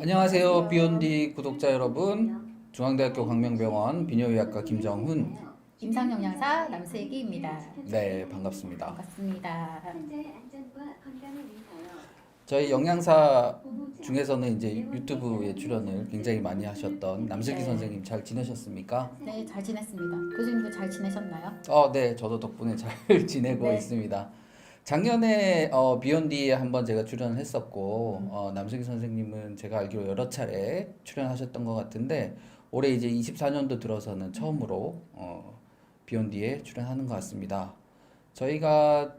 안녕하세요. 비욘디 구독자 여러분. 중앙대학교 광명병원 비뇨의학과 김정훈. 임상영양사 남슬기입니다. 네, 반갑습니다. 반갑습니다. 저희 영양사 중에서는 이제 유튜브에 출연을 굉장히 많이 하셨던 남슬기 네. 선생님 잘 지내셨습니까? 네, 잘 지냈습니다. 교수님도 잘 지내셨나요? 네, 저도 덕분에 잘 지내고 네. 있습니다. 작년에 비욘디에 한번 제가 출연을 했었고 남슬기 선생님은 제가 알기로 여러 차례 출연하셨던 것 같은데 올해 이제 24년도 들어서는 처음으로 비욘디에 출연하는 것 같습니다. 저희가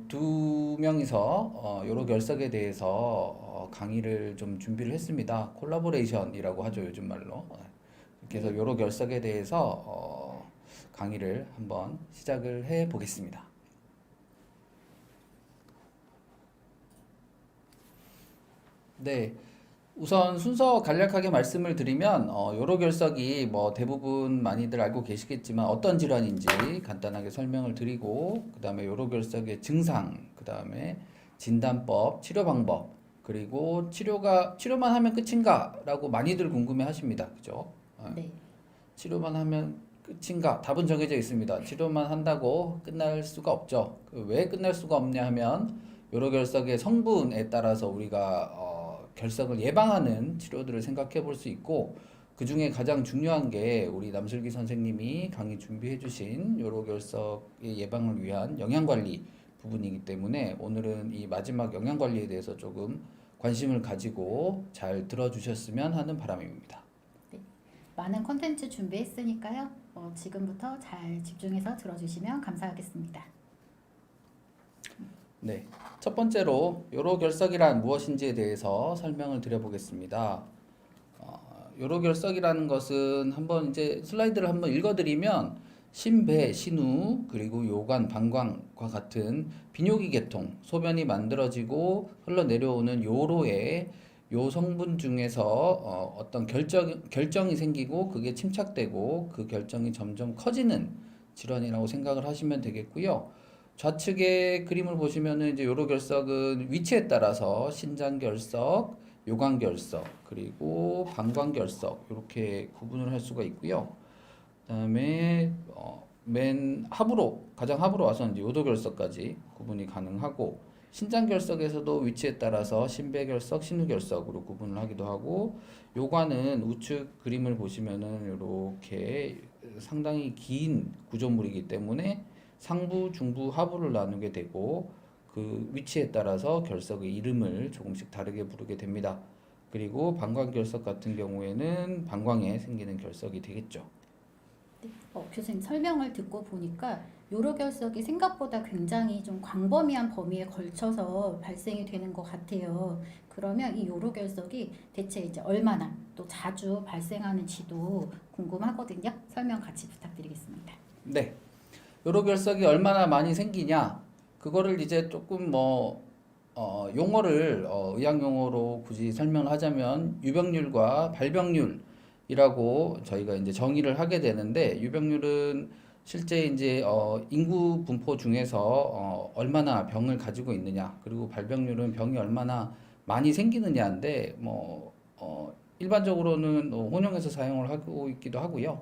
두 명이서 요로결석에 대해서 강의를 좀 준비를 했습니다. 콜라보레이션이라고 하죠, 요즘 말로. 그래서 요로결석에 대해서 강의를 한번 시작을 해 보겠습니다. 네. 우선 순서 간략하게 말씀을 드리면 요로결석이 뭐 대부분 많이들 알고 계시겠지만 어떤 질환인지 간단하게 설명을 드리고 그다음에 요로결석의 증상, 그다음에 진단법, 치료 방법, 그리고 치료만 하면 끝인가라고 많이들 궁금해 하십니다. 그죠? 네. 치료만 하면 끝인가? 답은 정해져 있습니다. 치료만 한다고 끝날 수가 없죠. 왜 끝날 수가 없냐 하면 요로결석의 성분에 따라서 우리가 결석을 예방하는 치료들을 생각해 볼 수 있고 그 중에 가장 중요한 게 우리 남슬기 선생님이 강의 준비해 주신 요로결석의 예방을 위한 영양관리 부분이기 때문에 오늘은 이 마지막 영양관리에 대해서 조금 관심을 가지고 잘 들어주셨으면 하는 바람입니다. 네. 많은 콘텐츠 준비했으니까요. 지금부터 잘 집중해서 들어주시면 감사하겠습니다. 네. 첫 번째로 요로결석이란 무엇인지에 대해서 설명을 드려보겠습니다. 요로결석이라는 것은 한번 이제 슬라이드를 한번 읽어드리면 심배, 신우, 그리고 요관, 방광과 같은 비뇨기 계통, 소변이 만들어지고 흘러내려오는 요로에 요 성분 중에서 어떤 결정이 생기고 그게 침착되고 그 결정이 점점 커지는 질환이라고 생각을 하시면 되겠고요. 좌측의 그림을 보시면은 이제 요로결석은 위치에 따라서 신장결석, 요관결석, 그리고 방광결석 이렇게 구분을 할 수가 있고요. 그다음에 맨 하부로 가장 하부로 와서 이제 요도결석까지 구분이 가능하고 신장결석에서도 위치에 따라서 심배결석, 신우결석으로 구분을 하기도 하고 요관은 우측 그림을 보시면은 이렇게 상당히 긴 구조물이기 때문에 상부, 중부, 하부를 나누게 되고 그 위치에 따라서 결석의 이름을 조금씩 다르게 부르게 됩니다. 그리고 방광결석 같은 경우에는 방광에 생기는 결석이 되겠죠. 네. 교수님 설명을 듣고 보니까 요로결석이 생각보다 굉장히 좀 광범위한 범위에 걸쳐서 발생이 되는 것 같아요. 그러면 이 요로결석이 대체 이제 얼마나 또 자주 발생하는지도 궁금하거든요. 설명 같이 부탁드리겠습니다. 네. 요로결석이 얼마나 많이 생기냐? 그거를 이제 조금 용어를 의학 용어로 굳이 설명을 하자면 유병률과 발병률이라고 저희가 이제 정의를 하게 되는데 유병률은 실제 이제 인구 분포 중에서 얼마나 병을 가지고 있느냐, 그리고 발병률은 병이 얼마나 많이 생기느냐인데 일반적으로는 혼용해서 사용을 하고 있기도 하고요.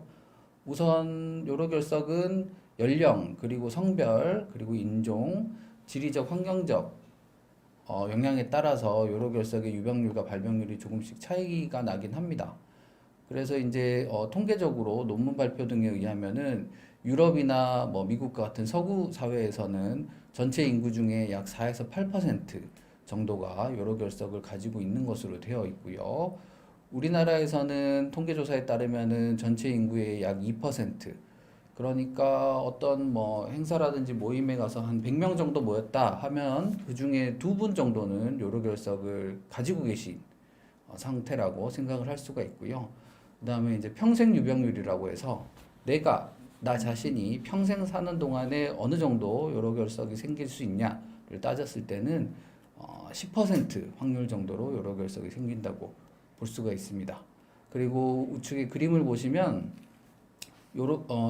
우선 요로결석은 연령, 그리고 성별, 그리고 인종, 지리적, 환경적 영향에 따라서 요로결석의 유병률과 발병률이 조금씩 차이가 나긴 합니다. 그래서 이제 통계적으로 논문 발표 등에 의하면은 유럽이나 뭐 미국과 같은 서구 사회에서는 전체 인구 중에 약 4에서 8% 정도가 요로결석을 가지고 있는 것으로 되어 있고요. 우리나라에서는 통계조사에 따르면은 전체 인구의 약 2%, 그러니까 어떤 뭐 행사라든지 모임에 가서 한 100명 정도 모였다 하면 그 중에 2분 정도는 요로결석을 가지고 계신 상태라고 생각을 할 수가 있고요. 그다음에 이제 평생 유병률이라고 해서 나 자신이 평생 사는 동안에 어느 정도 요로결석이 생길 수 있냐를 따졌을 때는 10% 확률 정도로 요로결석이 생긴다고 볼 수가 있습니다. 그리고 우측에 그림을 보시면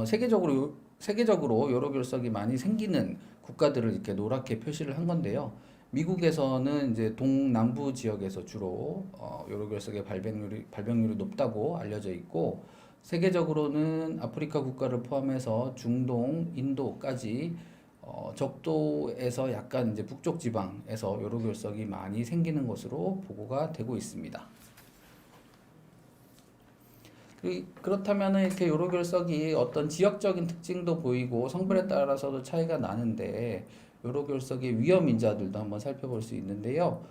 세계적으로 요로결석이 많이 생기는 국가들을 이렇게 노랗게 표시를 한 건데요. 미국에서는 이제 동남부 지역에서 주로 요로결석의 발병률이 높다고 알려져 있고 세계적으로는 아프리카 국가를 포함해서 중동, 인도까지 적도에서 약간 이제 북쪽 지방에서 요로결석이 많이 생기는 것으로 보고가 되고 있습니다. 그렇다면 이렇게 요로결석이 어떤 지역적인 특징도 보이고 성별에 따라서도 차이가 나는데 요로결석의 위험 인자들도 한번 살펴볼 수 있는데요.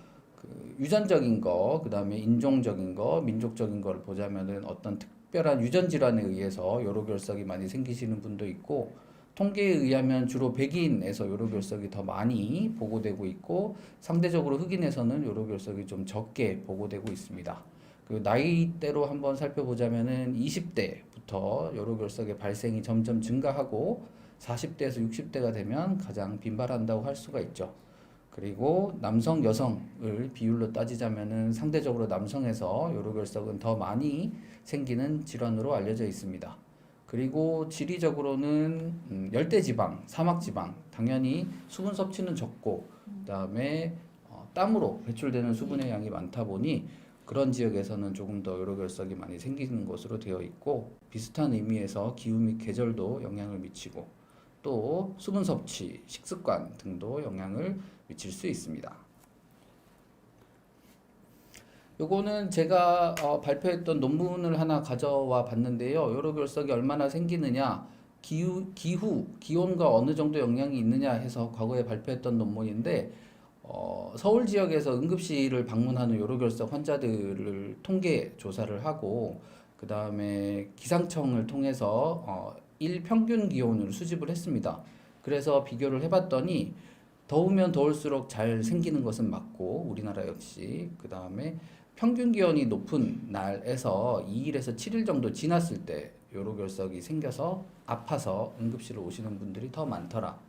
유전적인 거, 그 다음에 인종적인 거, 민족적인 거를 보자면은 어떤 특별한 유전 질환에 의해서 요로결석이 많이 생기시는 분도 있고 통계에 의하면 주로 백인에서 요로결석이 더 많이 보고되고 있고 상대적으로 흑인에서는 요로결석이 좀 적게 보고되고 있습니다. 그 나이대로 한번 살펴보자면은 20대부터 요로결석의 발생이 점점 증가하고 40대에서 60대가 되면 가장 빈발한다고 할 수가 있죠. 그리고 남성, 여성을 비율로 따지자면은 상대적으로 남성에서 요로결석은 더 많이 생기는 질환으로 알려져 있습니다. 그리고 지리적으로는 열대지방, 사막지방 당연히 수분 섭취는 적고 그다음에 땀으로 배출되는 수분의 양이 많다 보니 그런 지역에서는 조금 더 요로결석이 많이 생기는 것으로 되어 있고 비슷한 의미에서 기후 및 계절도 영향을 미치고 또 수분 섭취, 식습관 등도 영향을 미칠 수 있습니다. 요거는 제가 발표했던 논문을 하나 가져와 봤는데요. 요로결석이 얼마나 생기느냐, 기온과 어느 정도 영향이 있느냐 해서 과거에 발표했던 논문인데 서울 지역에서 응급실을 방문하는 요로결석 환자들을 통계 조사를 하고 그 다음에 기상청을 통해서 일평균 기온을 수집을 했습니다. 그래서 비교를 해봤더니 더우면 더울수록 잘 생기는 것은 맞고 우리나라 역시 그 다음에 평균 기온이 높은 날에서 2일에서 7일 정도 지났을 때 요로결석이 생겨서 아파서 응급실을 오시는 분들이 더 많더라.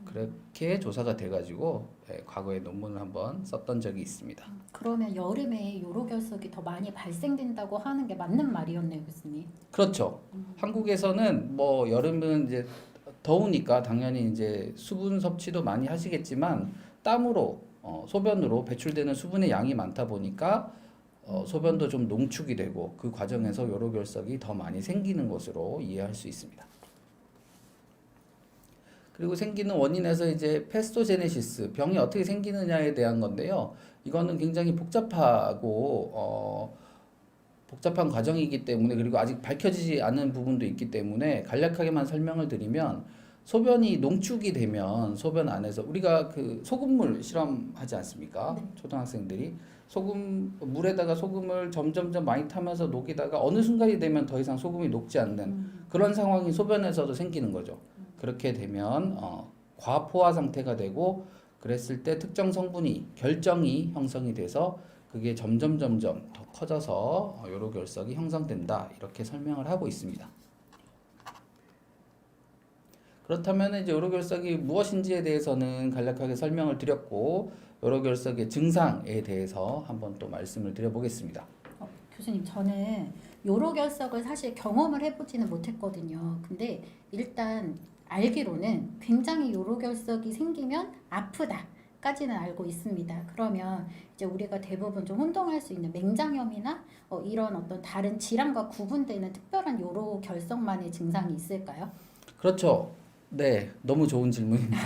그렇게 조사가 돼가지고 과거에 논문을 한번 썼던 적이 있습니다. 그러면 여름에 요로결석이 더 많이 발생된다고 하는 게 맞는 말이었네요, 교수님. 그렇죠. 한국에서는 뭐 여름은 이제 더우니까 당연히 이제 수분 섭취도 많이 하시겠지만 땀으로 소변으로 배출되는 수분의 양이 많다 보니까 소변도 좀 농축이 되고 그 과정에서 요로결석이 더 많이 생기는 것으로 이해할 수 있습니다. 그리고 생기는 원인에서 이제 패스토제네시스, 병이 어떻게 생기느냐에 대한 건데요. 이거는 굉장히 복잡하고 복잡한 과정이기 때문에 그리고 아직 밝혀지지 않은 부분도 있기 때문에 간략하게만 설명을 드리면 소변이 농축이 되면 소변 안에서 우리가 그 소금물 실험하지 않습니까? 네. 초등학생들이 물에다가 소금을 점점점 많이 타면서 녹이다가 어느 순간이 되면 더 이상 소금이 녹지 않는 그런 상황이 소변에서도 생기는 거죠. 그렇게 되면 과포화 상태가 되고 그랬을 때 특정 성분이 결정이 형성이 돼서 그게 점점 더 커져서 요로결석이 형성된다 이렇게 설명을 하고 있습니다. 그렇다면 이제 요로결석이 무엇인지에 대해서는 간략하게 설명을 드렸고 요로결석의 증상에 대해서 한번 또 말씀을 드려보겠습니다. 교수님, 저는 요로결석을 사실 경험을 해보지는 못했거든요. 근데 일단 알기로는 굉장히 요로결석이 생기면 아프다까지는 알고 있습니다. 그러면 이제 우리가 대부분 좀 혼동할 수 있는 맹장염이나 이런 어떤 다른 질환과 구분되는 특별한 요로결석만의 증상이 있을까요? 그렇죠. 네, 너무 좋은 질문입니다.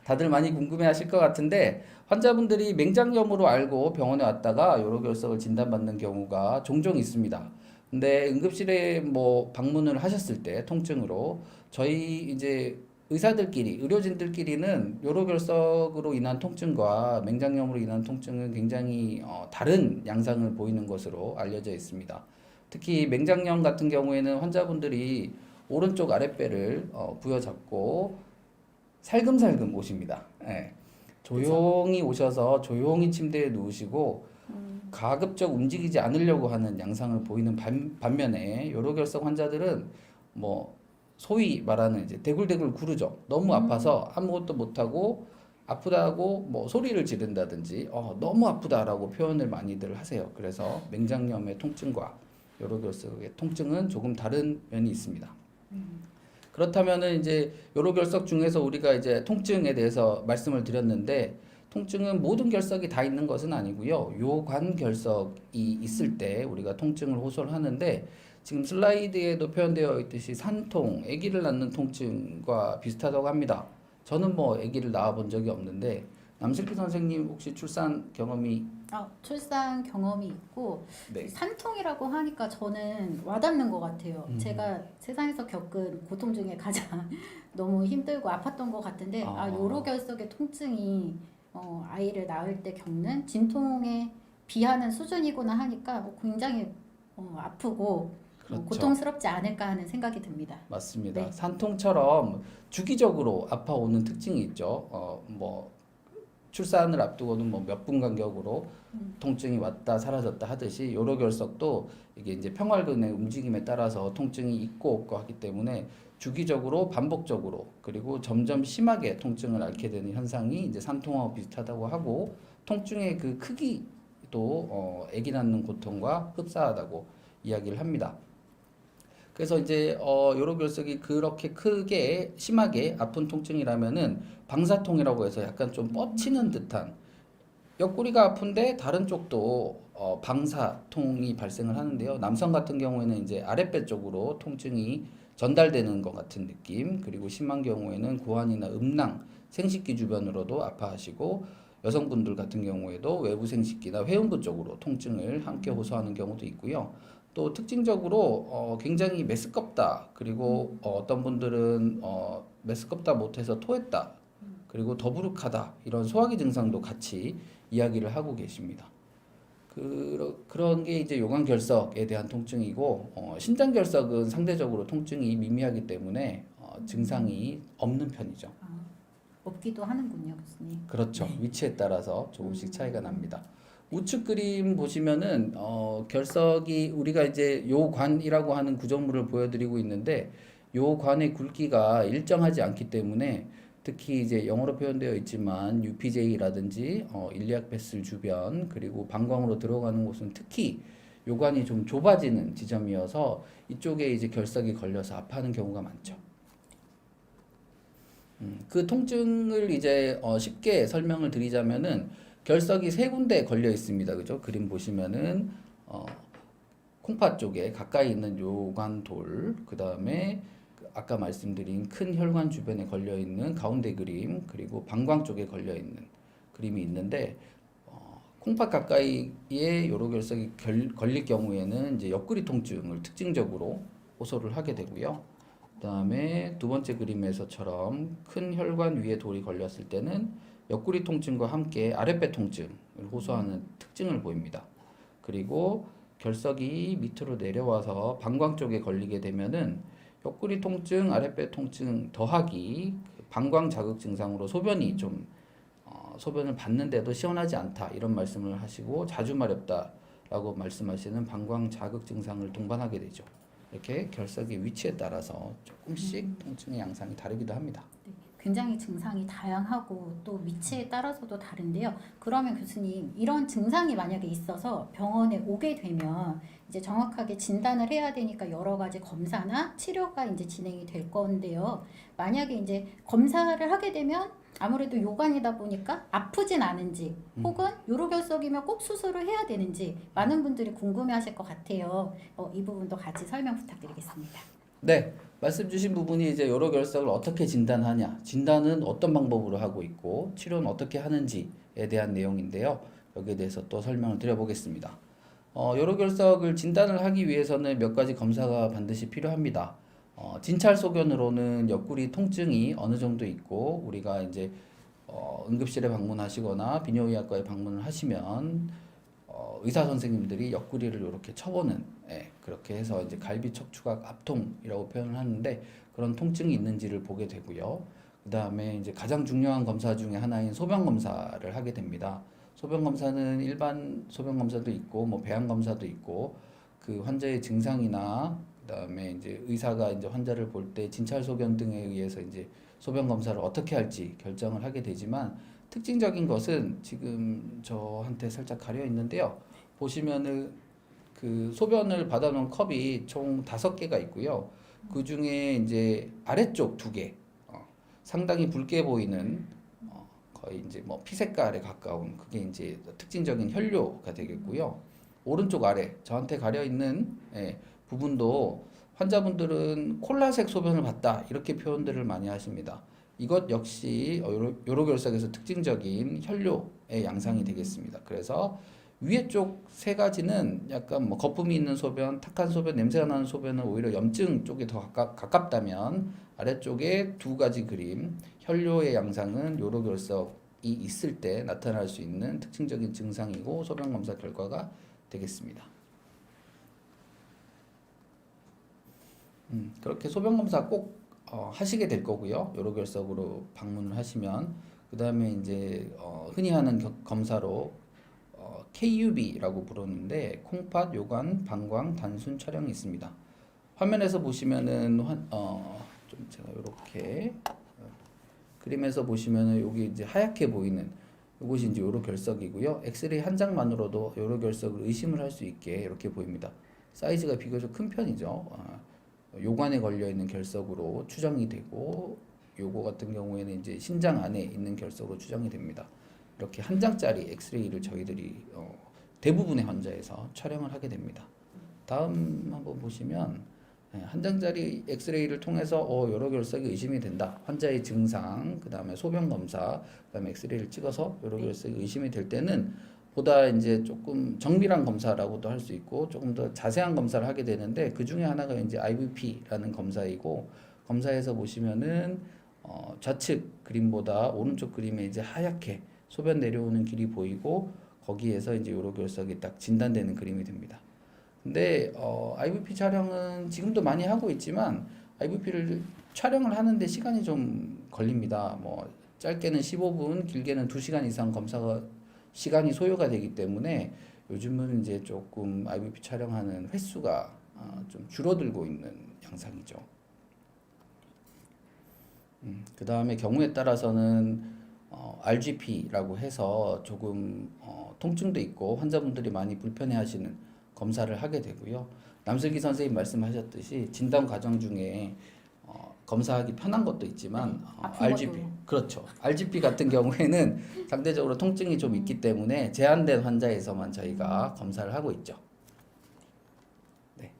다들 많이 궁금해하실 것 같은데 환자분들이 맹장염으로 알고 병원에 왔다가 요로결석을 진단받는 경우가 종종 있습니다. 근데 응급실에 뭐 방문을 하셨을 때 통증으로 저희 이제 의사들끼리 의료진들끼리는 요로결석으로 인한 통증과 맹장염으로 인한 통증은 굉장히 다른 양상을 보이는 것으로 알려져 있습니다. 특히 맹장염 같은 경우에는 환자분들이 오른쪽 아랫배를 부여잡고 살금살금 오십니다. 예. 조용히 오셔서 조용히 침대에 누우시고 가급적 움직이지 않으려고 하는 양상을 보이는 반면에 요로결석 환자들은 뭐 소위 말하는 이제 대굴대굴 구르죠. 너무 아파서 아무것도 못하고 아프다고 뭐 소리를 지른다든지 너무 아프다라고 표현을 많이들 하세요. 그래서 맹장염의 통증과 요로결석의 통증은 조금 다른 면이 있습니다. 그렇다면은 이제 요로결석 중에서 우리가 이제 통증에 대해서 말씀을 드렸는데 통증은 모든 결석이 다 있는 것은 아니고요. 요관 결석이 있을 때 우리가 통증을 호소를 하는데 지금 슬라이드에도 표현되어 있듯이 산통, 아기를 낳는 통증과 비슷하다고 합니다. 저는 뭐 아기를 낳아본 적이 없는데 남슬기 선생님 혹시 출산 경험이 출산 경험이 있고 네. 산통이라고 하니까 저는 와닿는 것 같아요. 제가 세상에서 겪은 고통 중에 가장 너무 힘들고 아팠던 것 같은데 요로결석의 통증이 아이를 낳을 때 겪는 진통에 비하는 수준이구나 하니까 굉장히 아프고 그렇죠. 고통스럽지 않을까 하는 생각이 듭니다. 맞습니다. 네. 산통처럼 주기적으로 아파오는 특징이 있죠. 뭐 출산을 앞두고는 뭐 몇 분 간격으로 통증이 왔다 사라졌다 하듯이 요로결석도 이게 이제 평활근의 움직임에 따라서 통증이 있고 없고 하기 때문에 주기적으로 반복적으로 그리고 점점 심하게 통증을 앓게 되는 현상이 이제 산통하고 비슷하다고 하고 통증의 그 크기도 아기 낳는 고통과 흡사하다고 이야기를 합니다. 그래서 이제 요로결석이 그렇게 크게 심하게 아픈 통증이라면은 방사통이라고 해서 약간 좀 뻗치는 듯한 옆구리가 아픈데 다른 쪽도 방사통이 발생을 하는데요. 남성 같은 경우에는 이제 아랫배 쪽으로 통증이 전달되는 것 같은 느낌, 그리고 심한 경우에는 고환이나 음낭, 생식기 주변으로도 아파하시고 여성분들 같은 경우에도 외부 생식기나 회음부 쪽으로 통증을 함께 호소하는 경우도 있고요. 또 특징적으로 굉장히 메스껍다. 그리고 어떤 분들은 메스껍다 못해서 토했다. 그리고 더부룩하다. 이런 소화기 증상도 같이 이야기를 하고 계십니다. 그런 게 이제 요관결석에 대한 통증이고 신장결석은 상대적으로 통증이 미미하기 때문에 증상이 없는 편이죠. 없기도 하는군요, 교수님. 그렇죠. 위치에 따라서 조금씩 차이가 납니다. 우측 그림 보시면은 결석이 우리가 이제 요관이라고 하는 구조물을 보여드리고 있는데 요관의 굵기가 일정하지 않기 때문에 특히 이제 영어로 표현되어 있지만 UPJ라든지 일리악 베슬 주변 그리고 방광으로 들어가는 곳은 특히 요관이 좀 좁아지는 지점이어서 이쪽에 이제 결석이 걸려서 아파하는 경우가 많죠. 그 통증을 이제 쉽게 설명을 드리자면은 결석이 세 군데 걸려 있습니다. 그죠? 그림 보시면은 콩팥 쪽에 가까이 있는 요관돌, 그 다음에 아까 말씀드린 큰 혈관 주변에 걸려 있는 가운데 그림, 그리고 방광 쪽에 걸려 있는 그림이 있는데 콩팥 가까이에 요로결석이 걸릴 경우에는 이제 옆구리 통증을 특징적으로 호소를 하게 되고요. 그다음에 두 번째 그림에서처럼 큰 혈관 위에 돌이 걸렸을 때는 옆구리 통증과 함께 아랫배 통증을 호소하는 특징을 보입니다. 그리고 결석이 밑으로 내려와서 방광 쪽에 걸리게 되면은 옆구리 통증, 아랫배 통증 더하기 방광 자극 증상으로 소변이 좀 소변을 봤는데도 시원하지 않다 이런 말씀을 하시고 자주 마렵다라고 말씀하시는 방광 자극 증상을 동반하게 되죠. 이렇게 결석의 위치에 따라서 조금씩 통증의 양상이 다르기도 합니다. 네, 굉장히 증상이 다양하고 또 위치에 따라서도 다른데요. 그러면 교수님, 이런 증상이 만약에 있어서 병원에 오게 되면 이제 정확하게 진단을 해야 되니까 여러 가지 검사나 치료가 이제 진행이 될 건데요. 만약에 이제 검사를 하게 되면 아무래도 요관이다 보니까 아프진 않은지 혹은 요로결석이면 꼭 수술을 해야 되는지 많은 분들이 궁금해하실 것 같아요. 이 부분도 같이 설명 부탁드리겠습니다. 네, 말씀 주신 부분이 이제 요로결석을 어떻게 진단하냐, 진단은 어떤 방법으로 하고 있고 치료는 어떻게 하는지에 대한 내용인데요. 여기에 대해서 또 설명을 드려보겠습니다. 요로결석을 진단을 하기 위해서는 몇 가지 검사가 반드시 필요합니다. 진찰 소견으로는 옆구리 통증이 어느 정도 있고 우리가 이제 응급실에 방문하시거나 비뇨의학과에 방문을 하시면 의사 선생님들이 옆구리를 이렇게 쳐보는 그렇게 해서 이제 갈비 척추각 압통이라고 표현을 하는데 그런 통증이 있는지를 보게 되고요. 그 다음에 이제 가장 중요한 검사 중에 하나인 소변 검사를 하게 됩니다. 소변 검사는 일반 소변 검사도 있고 뭐 배양 검사도 있고 그 환자의 증상이나 그다음에 이제 의사가 이제 환자를 볼 때 진찰 소견 등에 의해서 이제 소변 검사를 어떻게 할지 결정을 하게 되지만 특징적인 것은 지금 저한테 살짝 가려 있는데요. 보시면은 그 소변을 받아놓은 컵이 총 5개가 있고요. 그 중에 이제 아래쪽 2개, 상당히 붉게 보이는 거의 이제 뭐 피색깔에 가까운 그게 이제 특징적인 혈뇨가 되겠고요. 오른쪽 아래 저한테 가려 있는 부분도 환자분들은 콜라색 소변을 봤다 이렇게 표현들을 많이 하십니다. 이것 역시 요로결석에서 특징적인 혈뇨의 양상이 되겠습니다. 그래서 위에 쪽 세 가지는 약간 뭐 거품이 있는 소변, 탁한 소변, 냄새가 나는 소변은 오히려 염증 쪽에 더 가깝다면 아래쪽에 두 가지 그림, 혈뇨의 양상은 요로결석이 있을 때 나타날 수 있는 특징적인 증상이고 소변 검사 결과가 되겠습니다. 그렇게 소변 검사 꼭 하시게 될 거고요. 요로결석으로 방문을 하시면 그 다음에 이제 흔히 하는 검사로 KUB라고 부르는데 콩팥, 요관, 방광, 단순 촬영이 있습니다. 화면에서 보시면은 좀 제가 이렇게 그림에서 보시면은 여기 이제 하얗게 보이는 이것이 이제 요로결석이고요. 엑스레이 한 장만으로도 요로결석을 의심을 할 수 있게 이렇게 보입니다. 사이즈가 비교적 큰 편이죠. 요관에 걸려 있는 결석으로 추정이 되고 요거 같은 경우에는 이제 신장 안에 있는 결석으로 추정이 됩니다. 이렇게 한 장짜리 엑스레이를 저희들이 대부분의 환자에서 촬영을 하게 됩니다. 다음 한번 보시면 한 장짜리 엑스레이를 통해서 요로결석이 의심이 된다. 환자의 증상, 그 다음에 소변 검사, 그 다음에 엑스레이를 찍어서 요로결석이 의심이 될 때는 보다 이제 조금 정밀한 검사라고도 할 수 있고 조금 더 자세한 검사를 하게 되는데 그 중에 하나가 이제 IVP라는 검사이고 검사에서 보시면은 좌측 그림보다 오른쪽 그림에 이제 하얗게 소변 내려오는 길이 보이고 거기에서 이제 요로결석이 딱 진단되는 그림이 됩니다. 근데 IVP 촬영은 지금도 많이 하고 있지만 IVP를 촬영을 하는데 시간이 좀 걸립니다. 뭐 짧게는 15분, 길게는 2시간 이상 검사가 시간이 소요가 되기 때문에 요즘은 이제 조금 IVP 촬영하는 횟수가 좀 줄어들고 있는 양상이죠. 그 다음에 경우에 따라서는 RGP라고 해서 조금 통증도 있고 환자분들이 많이 불편해하시는 검사를 하게 되고요. 남슬기 선생님 말씀하셨듯이 진단 과정 중에 검사하기 편한 것도 있지만 RGP 그렇죠. RGP 같은 경우에는 상대적으로 통증이 좀 있기 때문에 제한된 환자에서만 저희가 검사를 하고 있죠. 네.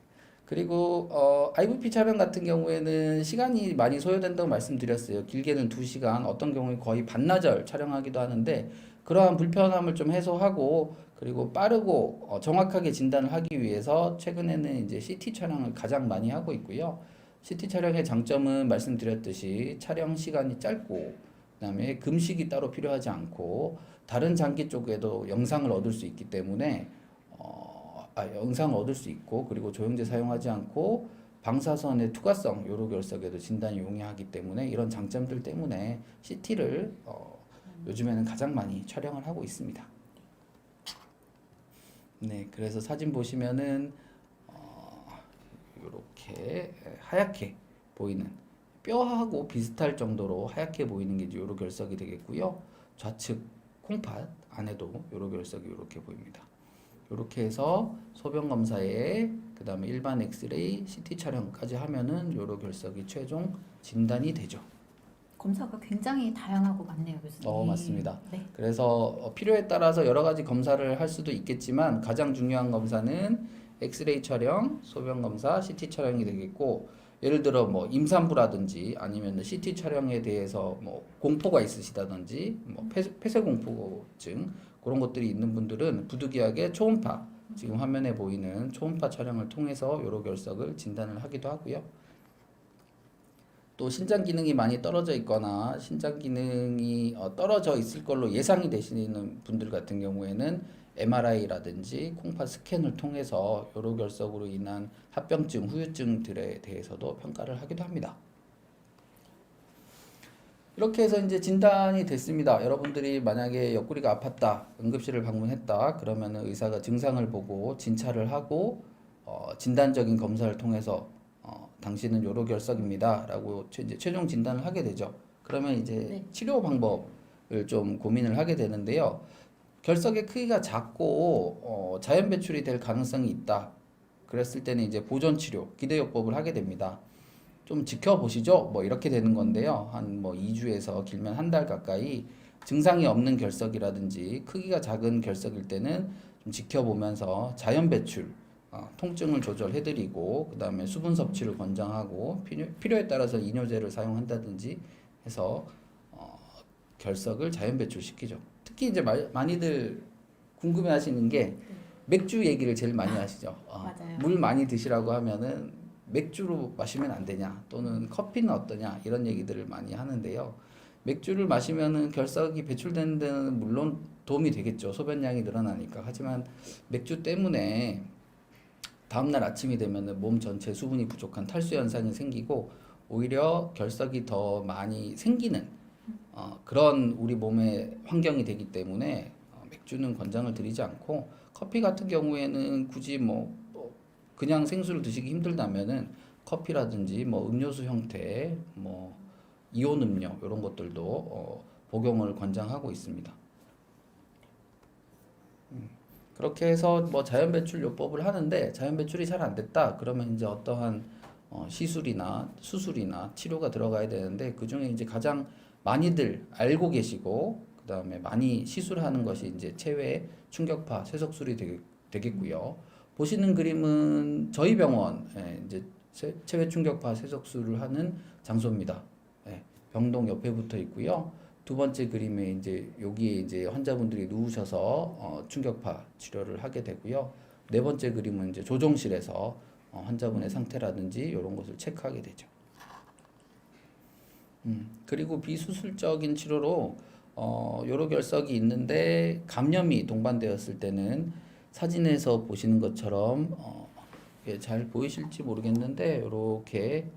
그리고 IVP 촬영 같은 경우에는 시간이 많이 소요된다고 말씀드렸어요. 길게는 2시간, 어떤 경우에 거의 반나절 촬영하기도 하는데 그러한 불편함을 좀 해소하고 그리고 빠르고 정확하게 진단을 하기 위해서 최근에는 이제 CT 촬영을 가장 많이 하고 있고요. CT 촬영의 장점은 말씀드렸듯이 촬영 시간이 짧고 그다음에 금식이 따로 필요하지 않고 다른 장기 쪽에도 영상을 얻을 수 있기 때문에 영상을 얻을 수 있고 그리고 조영제 사용하지 않고 방사선의 투과성 요로결석에도 진단이 용이하기 때문에 이런 장점들 때문에 CT를 요즘에는 가장 많이 촬영을 하고 있습니다. 네, 그래서 사진 보시면은 이렇게 하얗게 보이는 뼈하고 비슷할 정도로 하얗게 보이는 게 이제 요로결석이 되겠고요. 좌측 콩팥 안에도 요로결석이 이렇게 보입니다. 이렇게 해서 소변 검사에 그 다음에 일반 엑스레이, CT 촬영까지 하면은 요로결석이 최종 진단이 되죠. 검사가 굉장히 다양하고 많네요, 교수님. 맞습니다. 네. 그래서 필요에 따라서 여러 가지 검사를 할 수도 있겠지만 가장 중요한 검사는 엑스레이 촬영, 소변 검사, CT 촬영이 되겠고 예를 들어 뭐 임산부라든지 아니면 CT 촬영에 대해서 뭐 공포가 있으시다든지 뭐 폐쇄공포증 그런 것들이 있는 분들은 부득이하게 초음파 지금 화면에 보이는 초음파 촬영을 통해서 요로결석을 진단을 하기도 하고요. 또 신장 기능이 많이 떨어져 있거나 신장 기능이 떨어져 있을 걸로 예상이 되시는 분들 같은 경우에는 MRI라든지 콩팥 스캔을 통해서 요로결석으로 인한 합병증, 후유증들에 대해서도 평가를 하기도 합니다. 이렇게 해서 이제 진단이 됐습니다. 여러분들이 만약에 옆구리가 아팠다, 응급실을 방문했다, 그러면 의사가 증상을 보고 진찰을 하고 진단적인 검사를 통해서 당신은 요로결석입니다 라고 이제 최종 진단을 하게 되죠. 그러면 이제 네. 치료 방법을 좀 고민을 하게 되는데요. 결석의 크기가 작고 자연 배출이 될 가능성이 있다. 그랬을 때는 이제 보존 치료, 기대요법을 하게 됩니다. 좀 지켜보시죠. 뭐 이렇게 되는 건데요. 한 뭐 2주에서 길면 한 달 가까이 증상이 없는 결석이라든지 크기가 작은 결석일 때는 좀 지켜보면서 자연 배출, 통증을 조절해드리고 그 다음에 수분 섭취를 권장하고 필요에 따라서 이뇨제를 사용한다든지 해서 결석을 자연 배출시키죠. 특히 이제 많이들 궁금해하시는 게 맥주 얘기를 제일 많이 하시죠. 맞아요. 물 많이 드시라고 하면은 맥주로 마시면 안 되냐 또는 커피는 어떠냐 이런 얘기들을 많이 하는데요. 맥주를 마시면은 결석이 배출되는 데는 물론 도움이 되겠죠. 소변량이 늘어나니까. 하지만 맥주 때문에 다음날 아침이 되면은 몸 전체 수분이 부족한 탈수 현상이 생기고 오히려 결석이 더 많이 생기는 그런 우리 몸의 환경이 되기 때문에 맥주는 권장을 드리지 않고 커피 같은 경우에는 굳이 뭐 그냥 생수를 드시기 힘들다면은 커피라든지 뭐 음료수 형태 뭐 이온 음료 이런 것들도 복용을 권장하고 있습니다. 그렇게 해서 뭐 자연 배출 요법을 하는데 자연 배출이 잘 안 됐다 그러면 이제 어떠한 시술이나 수술이나 치료가 들어가야 되는데 그 중에 이제 가장 많이들 알고 계시고 그 다음에 많이 시술하는 것이 이제 체외 충격파 세석술이 되겠고요. 보시는 그림은 저희 병원 이제 체외 충격파 세석술을 하는 장소입니다. 병동 옆에 붙어 있고요. 두 번째 그림에 이제 여기에 이제 환자분들이 누우셔서 충격파 치료를 하게 되고요. 네 번째 그림은 이제 조종실에서 환자분의 상태라든지 이런 것을 체크하게 되죠. 그리고 비수술적인 치료로 요로결석이 있는데 감염이 동반되었을 때는 사진에서 보시는 것처럼 잘 보이실지 모르겠는데 이렇게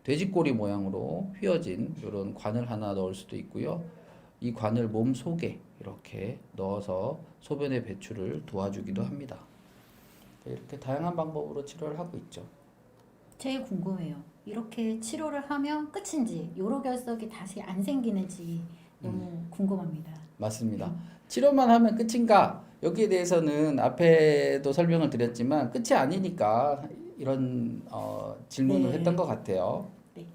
돼지꼬리 모양으로 휘어진 이런 관을 하나 넣을 수도 있고요. 이 관을 몸 속에 이렇게 넣어서 소변의 배출을 도와주기도 합니다. 이렇게 다양한 방법으로 치료를 하고 있죠. 제일 궁금해요. 이렇게 치료를 하면 끝인지 요로결석이 다시 안 생기는지 너무 궁금합니다. 맞습니다. 치료만 하면 끝인가? 여기에 대해서는 앞에도 설명을 드렸지만 끝이 아니니까 이런 질문을 네. 했던 것 같아요. 네.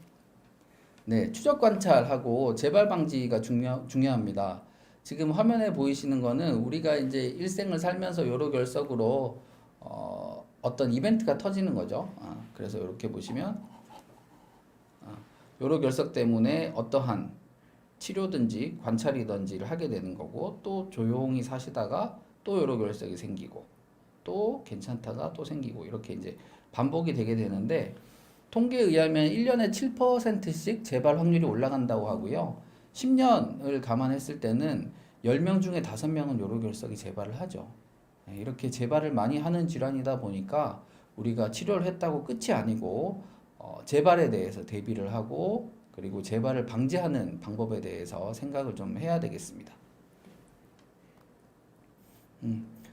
네, 추적 관찰하고 재발 방지가 중요합니다. 지금 화면에 보이시는 거는 우리가 이제 일생을 살면서 요로결석으로 어떤 이벤트가 터지는 거죠. 그래서 이렇게 보시면 요로결석 때문에 어떠한 치료든지 관찰이든지를 하게 되는 거고 또 조용히 사시다가 또 요로결석이 생기고 또 괜찮다가 또 생기고 이렇게 이제 반복이 되게 되는데 통계에 의하면 1년에 7%씩 재발 확률이 올라간다고 하고요. 10년을 감안했을 때는 10명 중에 5명은 요로결석이 재발을 하죠. 이렇게 재발을 많이 하는 질환이다 보니까 우리가 치료를 했다고 끝이 아니고 재발에 대해서 대비를 하고 그리고 재발을 방지하는 방법에 대해서 생각을 좀 해야 되겠습니다.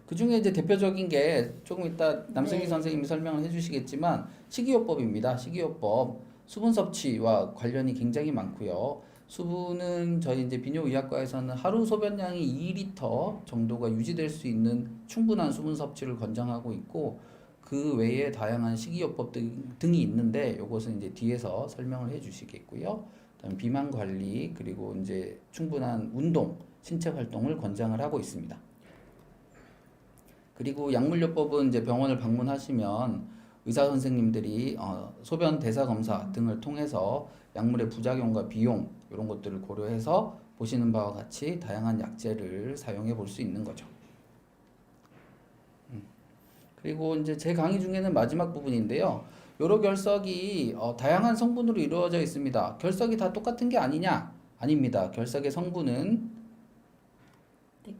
그 중에 이제 대표적인 게 조금 이따 남승희 선생님이 설명을 해주시겠지만 식이요법입니다. 식이요법 수분 섭취와 관련이 굉장히 많고요. 수분은 저희 이제 비뇨의학과에서는 하루 소변량이 2리터 정도가 유지될 수 있는 충분한 수분 섭취를 권장하고 있고 그 외에 다양한 식이요법 등이 있는데 이것은 이제 뒤에서 설명을 해주시겠고요. 그다음 비만 관리 그리고 이제 충분한 운동, 신체 활동을 권장을 하고 있습니다. 그리고 약물요법은 이제 병원을 방문하시면 의사 선생님들이 소변 대사 검사 등을 통해서 약물의 부작용과 비용 이런 것들을 고려해서 보시는 바와 같이 다양한 약제를 사용해 볼 수 있는 거죠. 그리고 이제 제 강의 중에는 마지막 부분인데요. 요로결석이 다양한 성분으로 이루어져 있습니다. 결석이 다 똑같은 게 아니냐? 아닙니다. 결석의 성분은 네.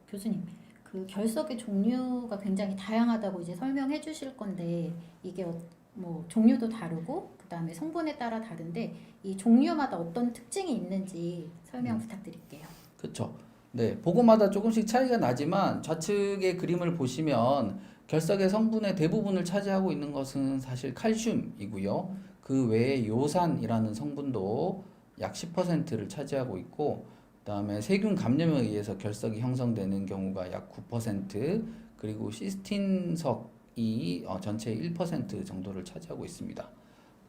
교수님. 그 결석의 종류가 굉장히 다양하다고 이제 설명해 주실 건데 이게 뭐 종류도 다르고 그다음에 성분에 따라 다른데 이 종류마다 어떤 특징이 있는지 설명 부탁드릴게요. 그렇죠. 네, 보고마다 조금씩 차이가 나지만 좌측의 그림을 보시면 결석의 성분의 대부분을 차지하고 있는 것은 사실 칼슘이고요. 그 외에 요산이라는 성분도 약 10%를 차지하고 있고 그다음에 세균 감염에 의해서 결석이 형성되는 경우가 약 9% 그리고 시스틴석이 전체의 1% 정도를 차지하고 있습니다.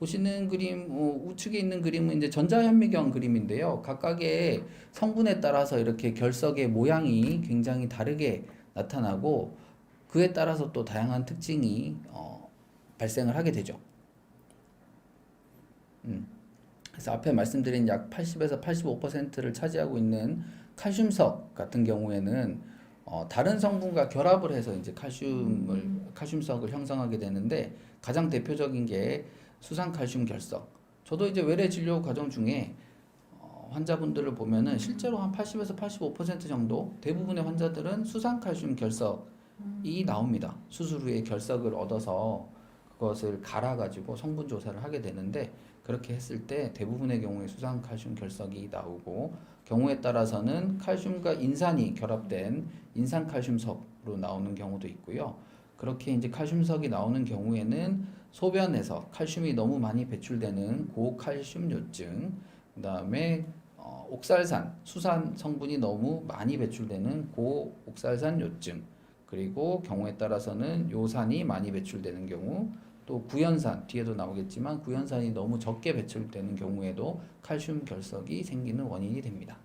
보시는 그림 우측에 있는 그림은 이제 전자현미경 그림인데요. 각각의 성분에 따라서 이렇게 결석의 모양이 굉장히 다르게 나타나고 그에 따라서 또 다양한 특징이 발생을 하게 되죠. 그래서 앞에 말씀드린 약 80에서 85%를 차지하고 있는 칼슘석 같은 경우에는 다른 성분과 결합을 해서 이제 칼슘석을 형성하게 되는데 가장 대표적인 게 수산칼슘 결석. 저도 이제 외래 진료 과정 중에 환자분들을 보면은 실제로 한 80에서 85% 정도 대부분의 환자들은 수산칼슘 결석이 나옵니다. 수술 후에 결석을 얻어서 그것을 갈아가지고 성분 조사를 하게 되는데 그렇게 했을 때 대부분의 경우에 수산칼슘 결석이 나오고 경우에 따라서는 칼슘과 인산이 결합된 인산칼슘석으로 나오는 경우도 있고요. 그렇게 이제 칼슘석이 나오는 경우에는 소변에서 칼슘이 너무 많이 배출되는 고칼슘요증, 그다음에 옥살산, 수산 성분이 너무 많이 배출되는 고옥살산 요증, 그리고 경우에 따라서는 요산이 많이 배출되는 경우, 또 구연산, 뒤에도 나오겠지만 구연산이 너무 적게 배출되는 경우에도 칼슘 결석이 생기는 원인이 됩니다.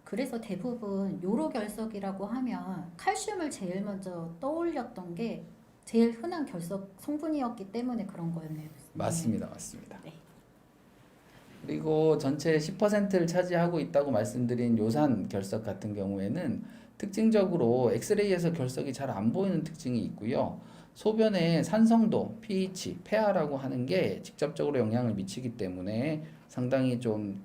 그래서 대부분 요로결석이라고 하면 칼슘을 제일 먼저 떠올렸던 게 제일 흔한 결석 성분이었기 때문에 그런 거였네요. 맞습니다. 맞습니다. 네. 그리고 전체 10%를 차지하고 있다고 말씀드린 요산 결석 같은 경우에는 특징적으로 엑스레이에서 결석이 잘 안 보이는 특징이 있고요. 소변의 산성도, pH, pH라고 하는 게 직접적으로 영향을 미치기 때문에 상당히 좀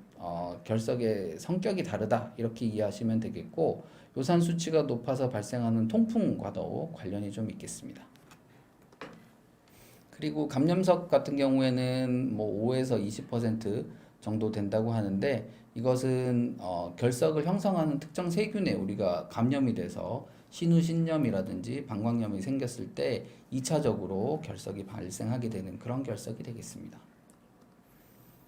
결석의 성격이 다르다 이렇게 이해하시면 되겠고 요산 수치가 높아서 발생하는 통풍과도 관련이 좀 있겠습니다. 그리고 감염석 같은 경우에는 뭐 5에서 20% 정도 된다고 하는데 이것은 결석을 형성하는 특정 세균에 우리가 감염이 돼서 신우신염이라든지 방광염이 생겼을 때 2차적으로 결석이 발생하게 되는 그런 결석이 되겠습니다.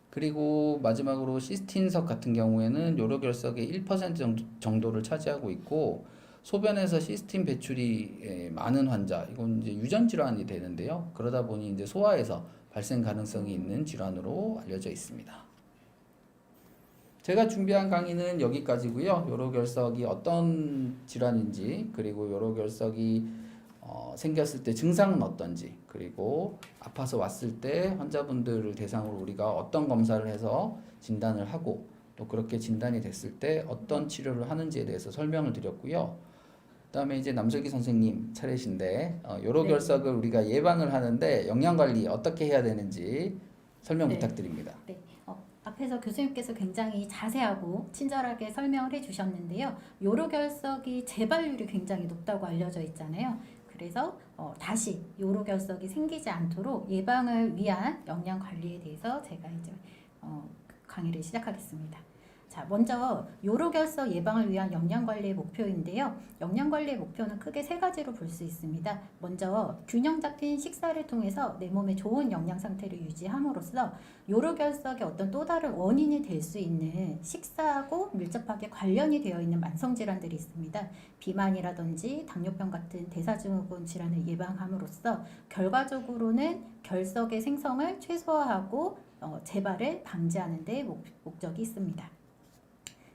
그리고 마지막으로 시스틴석 같은 경우에는 요로결석의 1% 정도를 차지하고 있고 소변에서 시스틴 배출이 많은 환자, 이건 이제 유전 질환이 되는데요. 그러다 보니 이제 소화에서 발생 가능성이 있는 질환으로 알려져 있습니다. 제가 준비한 강의는 여기까지고요. 요로결석이 어떤 질환인지, 그리고 요로결석이 생겼을 때 증상은 어떤지, 그리고 아파서 왔을 때 환자분들을 대상으로 우리가 어떤 검사를 해서 진단을 하고 또 그렇게 진단이 됐을 때 어떤 치료를 하는지에 대해서 설명을 드렸고요. 그다음에 이제 남석희 선생님 차례신데 요로결석을 우리가 예방을 하는데 영양관리 어떻게 해야 되는지 설명 부탁드립니다. 네. 앞에서 교수님께서 굉장히 자세하고 친절하게 설명을 해주셨는데요. 요로결석이 재발률이 굉장히 높다고 알려져 있잖아요. 그래서 다시 요로결석이 생기지 않도록 예방을 위한 영양 관리에 대해서 제가 이제 강의를 시작하겠습니다. 자, 먼저 요로결석 예방을 위한 영양관리의 목표인데요. 영양관리의 목표는 크게 세 가지로 볼 수 있습니다. 먼저 균형 잡힌 식사를 통해서 내 몸에 좋은 영양 상태를 유지함으로써 요로결석의 어떤 또 다른 원인이 될 수 있는 식사하고 밀접하게 관련이 되어 있는 만성질환들이 있습니다. 비만이라든지 당뇨병 같은 대사증후군 질환을 예방함으로써 결과적으로는 결석의 생성을 최소화하고 재발을 방지하는 데 목적이 있습니다.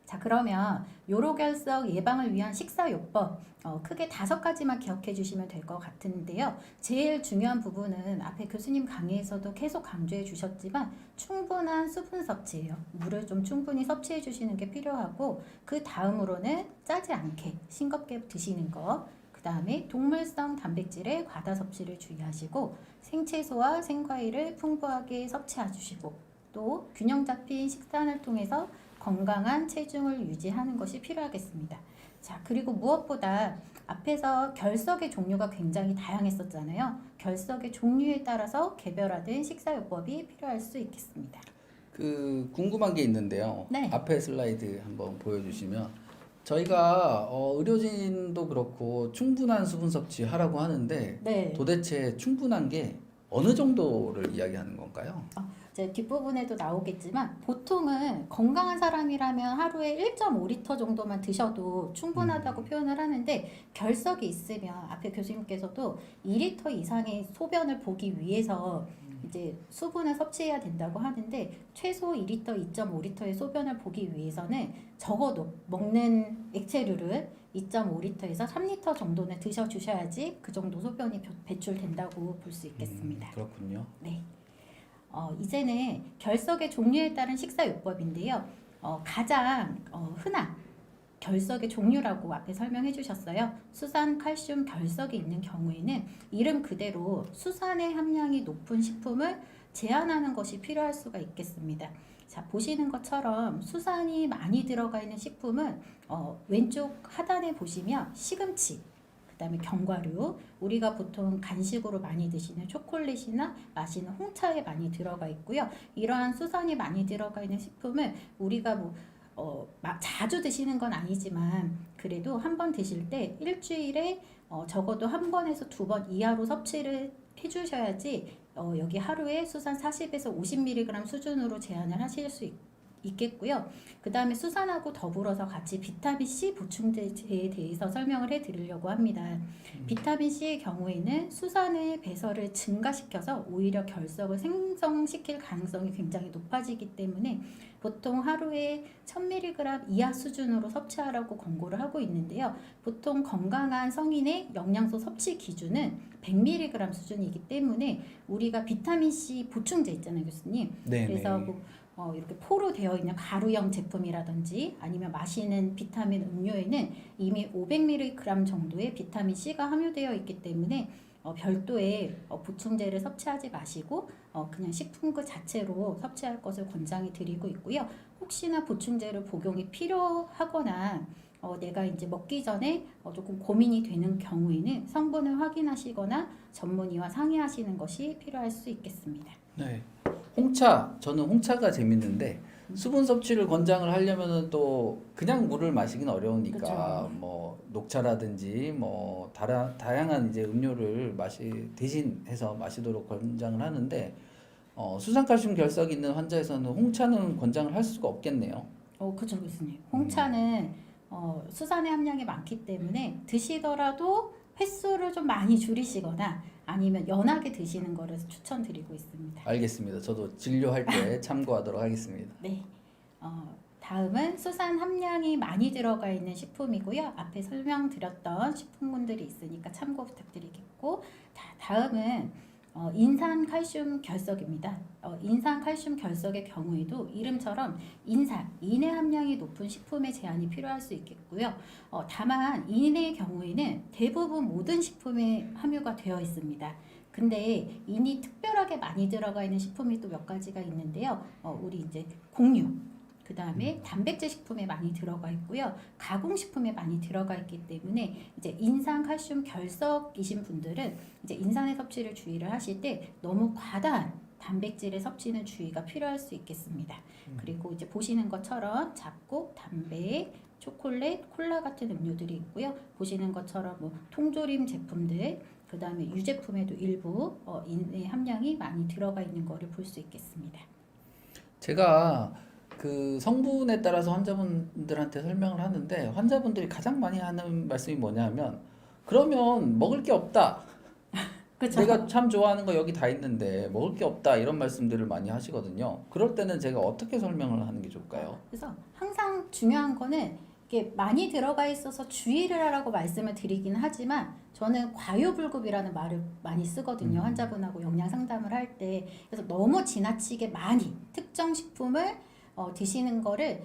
자, 그러면 요로결석 예방을 위한 식사요법 크게 5가지만 기억해 주시면 될 것 같은데요. 제일 중요한 부분은 앞에 교수님 강의에서도 계속 강조해 주셨지만 충분한 수분 섭취예요. 물을 좀 충분히 섭취해 주시는 게 필요하고 그 다음으로는 짜지 않게 싱겁게 드시는 거, 그 다음에 동물성 단백질의 과다 섭취를 주의하시고 생채소와 생과일을 풍부하게 섭취해 주시고 또 균형 잡힌 식단을 통해서 건강한 체중을 유지하는 것이 필요하겠습니다. 자, 그리고 무엇보다 앞에서 결석의 종류가 굉장히 다양했었잖아요. 결석의 종류에 따라서 개별화된 식사요법이 필요할 수 있겠습니다. 궁금한 게 있는데요. 네. 앞에 슬라이드 한번 보여주시면 저희가 의료진도 그렇고 충분한 수분 섭취하라고 하는데 네. 도대체 충분한 게 어느 정도를 이야기하는 건가요? 이제 뒷부분에도 나오겠지만 보통은 건강한 사람이라면 하루에 1.5리터 정도만 드셔도 충분하다고 표현을 하는데 결석이 있으면 앞에 교수님께서도 2리터 이상의 소변을 보기 위해서 이제 수분을 섭취해야 된다고 하는데 최소 2리터, 2.5리터의 소변을 보기 위해서는 적어도 먹는 액체류를 2.5리터에서 3리터 정도는 드셔주셔야지 그 정도 소변이 배출된다고 볼 수 있겠습니다. 그렇군요. 네. 이제는 결석의 종류에 따른 식사요법인데요. 가장 흔한 결석의 종류라고 앞에 설명해 주셨어요. 수산, 칼슘 결석이 있는 경우에는 이름 그대로 수산의 함량이 높은 식품을 제한하는 것이 필요할 수가 있겠습니다. 자, 보시는 것처럼 수산이 많이 들어가 있는 식품은 왼쪽 하단에 보시면 시금치, 그 다음에 견과류, 우리가 보통 간식으로 많이 드시는 초콜릿이나 마시는 홍차에 많이 들어가 있고요. 이러한 수산이 많이 들어가 있는 식품은 우리가 자주 드시는 건 아니지만 그래도 한 번 드실 때 일주일에 적어도 한 번에서 두 번 이하로 섭취를 해주셔야지 여기 하루에 수산 40에서 50mg 수준으로 제한을 하실 수 있겠고요. 그 다음에 수산하고 더불어서 같이 비타민C 보충제에 대해서 설명을 해드리려고 합니다. 비타민C의 경우에는 수산의 배설을 증가시켜서 오히려 결석을 생성시킬 가능성이 굉장히 높아지기 때문에 보통 하루에 1000mg 이하 수준으로 섭취하라고 권고를 하고 있는데요. 보통 건강한 성인의 영양소 섭취 기준은 100mg 수준이기 때문에 우리가 비타민C 보충제 있잖아요, 교수님. 네네. 그래서 이렇게 포로 되어 있는 가루형 제품이라든지 아니면 마시는 비타민 음료에는 이미 500mg 정도의 비타민 C가 함유되어 있기 때문에 별도의 보충제를 섭취하지 마시고 그냥 식품 그 자체로 섭취할 것을 권장해 드리고 있고요. 혹시나 보충제를 복용이 필요하거나 내가 이제 먹기 전에 조금 고민이 되는 경우에는 성분을 확인하시거나 전문의와 상의하시는 것이 필요할 수 있겠습니다. 네. 홍차, 저는 홍차가 재밌는데 수분 섭취를 권장을 하려면은 또 그냥 물을 마시기는 어려우니까 그쵸. 뭐 녹차라든지 뭐 다양한 이제 음료를 대신해서 마시도록 권장을 하는데 수산칼슘 결석이 있는 환자에서는 홍차는 권장을 할 수가 없겠네요. 그렇죠, 교수님. 홍차는 수산의 함량이 많기 때문에 드시더라도 횟수를 좀 많이 줄이시거나 아니면 연하게 드시는 거를 추천드리고 있습니다. 알겠습니다. 저도 진료할 때 참고하도록 하겠습니다. 네. 다음은 수산 함량이 많이 들어가 있는 식품이고요. 앞에 설명드렸던 식품군들이 있으니까 참고 부탁드리겠고, 다음은 인산 칼슘 결석입니다. 인산 칼슘 결석의 경우에도 이름처럼 인의 함량이 높은 식품의 제한이 필요할 수 있겠고요. 다만 인의 경우에는 대부분 모든 식품에 함유가 되어 있습니다. 근데 인이 특별하게 많이 들어가 있는 식품이 또 몇 가지가 있는데요. 우리 이제 곡류, 그 다음에 단백질 식품에 많이 들어가 있고요. 가공식품에 많이 들어가 있기 때문에 이제 인산 칼슘 결석이신 분들은 이제 인산의 섭취를 주의를 하실 때 너무 과다한 단백질의 섭취는 주의가 필요할 수 있겠습니다. 그리고 이제 보시는 것처럼 잡곡, 담배, 초콜릿, 콜라 같은 음료들이 있고요. 보시는 것처럼 뭐 통조림 제품들, 그 다음에 유제품에도 일부 인의 함량이 많이 들어가 있는 거를 볼 수 있겠습니다. 제가 그 성분에 따라서 환자분들한테 설명을 하는데 환자분들이 가장 많이 하는 말씀이 뭐냐면 그러면 먹을 게 없다. 그쵸? 내가 참 좋아하는 거 여기 다 있는데 먹을 게 없다 이런 말씀들을 많이 하시거든요. 그럴 때는 제가 어떻게 설명을 하는 게 좋을까요? 그래서 항상 중요한 거는 이게 많이 들어가 있어서 주의를 하라고 말씀을 드리긴 하지만 저는 과유불급이라는 말을 많이 쓰거든요. 환자분하고 영양 상담을 할 때. 그래서 너무 지나치게 많이 특정 식품을 드시는 거를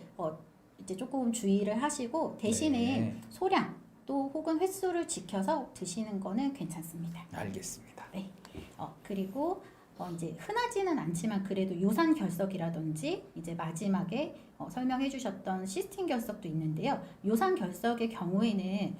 이제 조금 주의를 하시고 대신에 네. 소량 또 혹은 횟수를 지켜서 드시는 거는 괜찮습니다. 알겠습니다. 네. 그리고 이제 흔하지는 않지만 그래도 요산 결석이라든지 이제 마지막에 설명해 주셨던 시스틴 결석도 있는데요. 요산 결석의 경우에는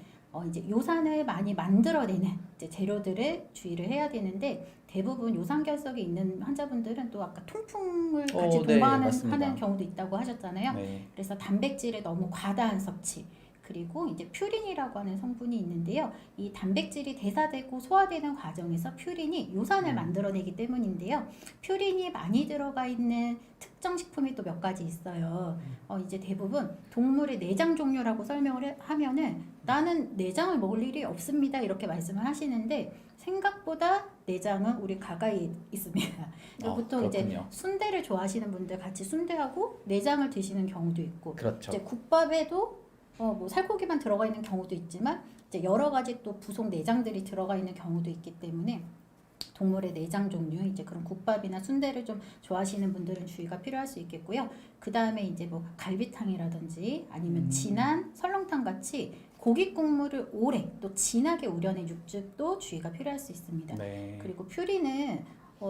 이제 요산을 많이 만들어내는 이제 재료들을 주의를 해야 되는데 대부분 요산 결석이 있는 환자분들은 또 아까 통풍을 같이 네, 동반하는 맞습니다. 경우도 있다고 하셨잖아요. 네. 그래서 단백질의 너무 과다한 섭취 그리고 이제 퓨린이라고 하는 성분이 있는데요. 이 단백질이 대사되고 소화되는 과정에서 퓨린이 요산을 만들어내기 때문인데요. 퓨린이 많이 들어가 있는 특정 식품이 또 몇 가지 있어요. 이제 대부분 동물의 내장 종류라고 설명을 하면은 나는 내장을 먹을 일이 없습니다. 이렇게 말씀을 하시는데 생각보다 내장은 우리 가까이 있습니다. 보통 이제 그렇군요. 순대를 좋아하시는 분들 같이 순대하고 내장을 드시는 경우도 있고, 그렇죠. 이제 국밥에도 뭐 살코기만 들어가 있는 경우도 있지만 이제 여러 가지 또 부속 내장들이 들어가 있는 경우도 있기 때문에 동물의 내장 종류 이제 그런 국밥이나 순대를 좀 좋아하시는 분들은 주의가 필요할 수 있겠고요. 그 다음에 이제 뭐 갈비탕이라든지 아니면 진한 설렁탕 같이 고기 국물을 오래 또 진하게 우려낸 육즙도 주의가 필요할 수 있습니다. 네. 그리고 퓨리는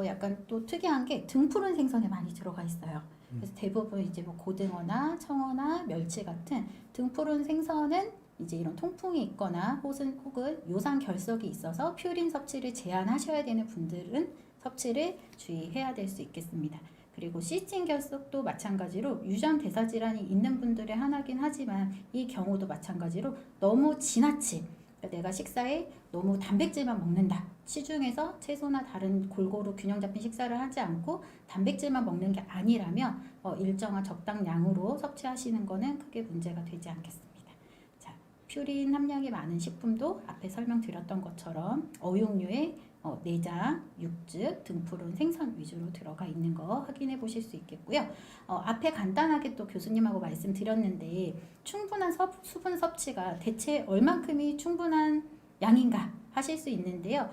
약간 또 특이한 게 등푸른 생선에 많이 들어가 있어요. 그래서 대부분 이제 뭐 고등어나 청어나 멸치 같은 등푸른 생선은 이제 이런 통풍이 있거나 혹은 요산 결석이 있어서 퓨린 섭취를 제한하셔야 되는 분들은 섭취를 주의해야 될 수 있겠습니다. 그리고 시스틴 결석도 마찬가지로 유전 대사 질환이 있는 분들의 하나긴 하지만 이 경우도 마찬가지로 너무 지나친 그러니까 내가 식사에 너무 단백질만 먹는다. 시중에서 채소나 다른 골고루 균형 잡힌 식사를 하지 않고 단백질만 먹는 게 아니라면 일정한 적당량으로 섭취하시는 거는 크게 문제가 되지 않겠습니다. 자, 퓨린 함량이 많은 식품도 앞에 설명드렸던 것처럼 어육류의 내장, 육즙, 등푸른 생선 위주로 들어가 있는 거 확인해 보실 수 있겠고요. 앞에 간단하게 또 교수님하고 말씀드렸는데 충분한 수분 섭취가 대체 얼만큼이 충분한 양인가 하실 수 있는데요.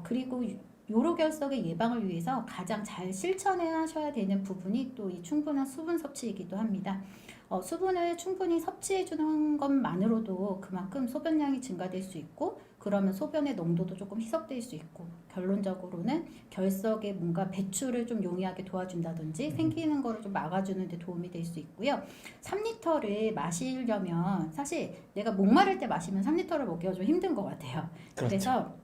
그리고 요로결석의 예방을 위해서 가장 잘 실천해야 하셔야 되는 부분이 또 이 충분한 수분 섭취이기도 합니다. 수분을 충분히 섭취해 주는 것만으로도 그만큼 소변량이 증가될 수 있고 그러면 소변의 농도도 조금 희석될 수 있고 결론적으로는 결석에 뭔가 배출을 좀 용이하게 도와준다든지 생기는 거를 좀 막아주는 데 도움이 될 수 있고요. 3리터를 마시려면 사실 내가 목마를 때 마시면 3리터를 먹기가 좀 힘든 것 같아요. 그렇죠. 그래서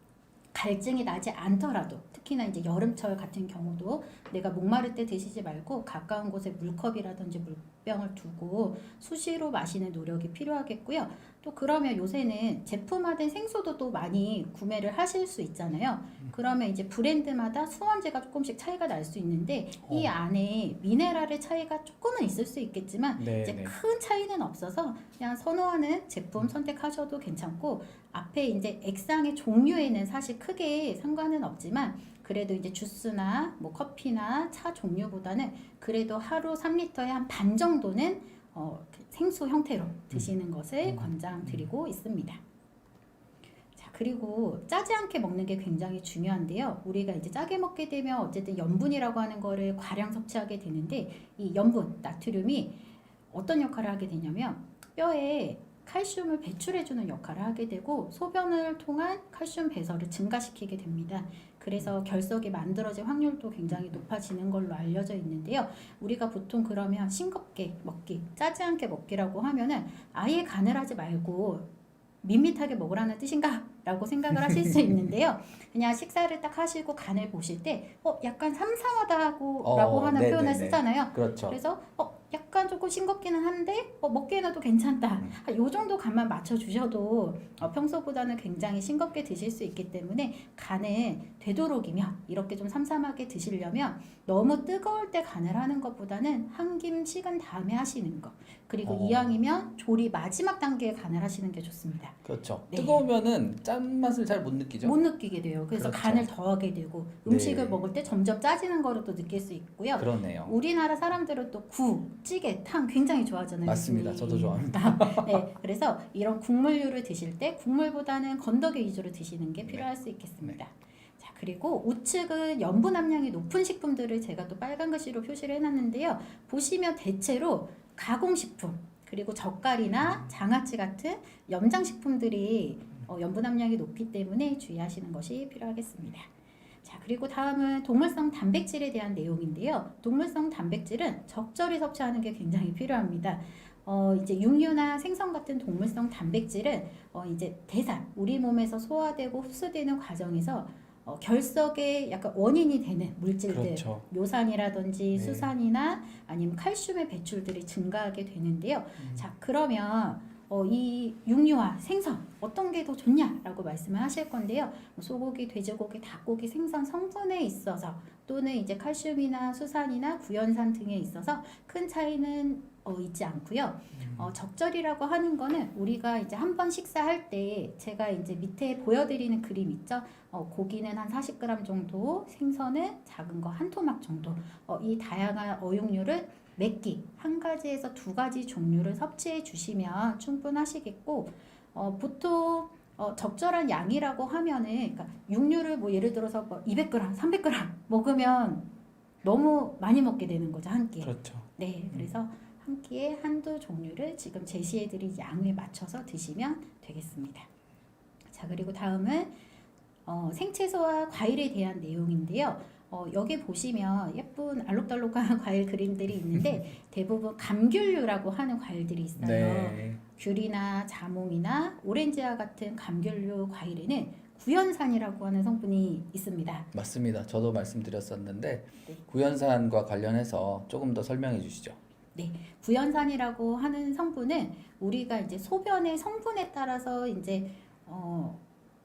갈증이 나지 않더라도 특히나 이제 여름철 같은 경우도 내가 목마를 때 드시지 말고 가까운 곳에 물컵이라든지 물병을 두고 수시로 마시는 노력이 필요하겠고요. 또 그러면 요새는 제품화된 생수도 또 많이 구매를 하실 수 있잖아요. 그러면 이제 브랜드마다 수원제가 조금씩 차이가 날 수 있는데 이 안에 미네랄의 차이가 조금은 있을 수 있겠지만 이제 큰 차이는 없어서 그냥 선호하는 제품 선택하셔도 괜찮고 앞에 이제 액상의 종류에는 사실 크게 상관은 없지만 그래도 이제 주스나 뭐 커피나 차 종류보다는 그래도 하루 3리터에 한 반 정도는 생수 형태로 드시는 것을 권장드리고 있습니다. 자, 그리고 짜지 않게 먹는 게 굉장히 중요한데요. 우리가 이제 짜게 먹게 되면 어쨌든 염분이라고 하는 거를 과량 섭취하게 되는데 이 염분, 나트륨이 어떤 역할을 하게 되냐면 뼈에 칼슘을 배출해주는 역할을 하게 되고 소변을 통한 칼슘 배설을 증가시키게 됩니다. 그래서 결석이 만들어질 확률도 굉장히 높아지는 걸로 알려져 있는데요. 우리가 보통 그러면 싱겁게 먹기, 짜지 않게 먹기라고 하면은 아예 간을 하지 말고 밋밋하게 먹으라는 뜻인가? 라고 생각을 하실 수 있는데요. 그냥 식사를 딱 하시고 간을 보실 때 약간 삼삼하다고 라고 하는 네네네. 표현을 쓰잖아요. 그렇죠. 그래서 약간 조금 싱겁기는 한데 먹기에는 또 괜찮다. 요 정도 간만 맞춰주셔도 평소보다는 굉장히 싱겁게 드실 수 있기 때문에 간을 되도록이면 이렇게 좀 삼삼하게 드시려면 너무 뜨거울 때 간을 하는 것보다는 한 김 식은 다음에 하시는 거. 그리고 이왕이면 조리 마지막 단계에 간을 하시는 게 좋습니다. 그렇죠. 네. 뜨거우면은 짠맛을 잘 못 느끼죠. 못 느끼게 돼요. 그래서 그렇죠. 간을 더하게 되고 음식을 네. 먹을 때 점점 짜지는 거를 또 느낄 수 있고요. 그러네요. 우리나라 사람들은 또 국, 찌개, 탕 굉장히 좋아하잖아요. 맞습니다. 요즘에. 저도 좋아합니다. 네, 그래서 이런 국물류를 드실 때 국물보다는 건더기 위주로 드시는 게 필요할 수 있겠습니다. 자, 그리고 우측은 염분 함량이 높은 식품들을 제가 또 빨간 글씨로 표시를 해놨는데요. 보시면 대체로 가공식품 그리고 젓갈이나 장아찌 같은 염장식품들이 염분 함량이 높기 때문에 주의하시는 것이 필요하겠습니다. 자, 그리고 다음은 동물성 단백질에 대한 내용인데요. 동물성 단백질은 적절히 섭취하는 게 굉장히 필요합니다. 이제 육류나 생선 같은 동물성 단백질은 이제 대사, 우리 몸에서 소화되고 흡수되는 과정에서 결석의 약간 원인이 되는 물질들, 그렇죠. 묘산이라든지 네. 수산이나 아니면 칼슘의 배출들이 증가하게 되는데요. 자, 그러면 이 육류와 생선 어떤 게 더 좋냐라고 말씀을 하실 건데요. 소고기, 돼지고기, 닭고기, 생선 성분에 있어서 또는 이제 칼슘이나 수산이나 구연산 등에 있어서 큰 차이는 있지 않고요. 적절이라고 하는 거는 우리가 이제 한 번 식사할 때 제가 이제 밑에 보여드리는 그림 있죠? 고기는 한 40g 정도, 생선은 작은 거 한 토막 정도. 이 다양한 어육류를 몇 끼, 한 가지에서 두 가지 종류를 섭취해 주시면 충분하시겠고, 보통 적절한 양이라고 하면은, 그러니까 육류를 뭐 예를 들어서 뭐 200g, 300g 먹으면 너무 많이 먹게 되는 거죠, 한 끼에. 그렇죠. 네, 그래서 한 끼에 한두 종류를 지금 제시해드린 양에 맞춰서 드시면 되겠습니다. 자, 그리고 다음은 생채소와 과일에 대한 내용인데요. 여기 보시면 예쁜 알록달록한 과일 그림들이 있는데 대부분 감귤류라고 하는 과일들이 있어요. 네. 귤이나 자몽이나 오렌지와 같은 감귤류 과일에는 구연산이라고 하는 성분이 있습니다. 맞습니다. 저도 말씀드렸었는데 네. 구연산과 관련해서 조금 더 설명해 주시죠. 네, 구연산이라고 하는 성분은 우리가 이제 소변의 성분에 따라서 이제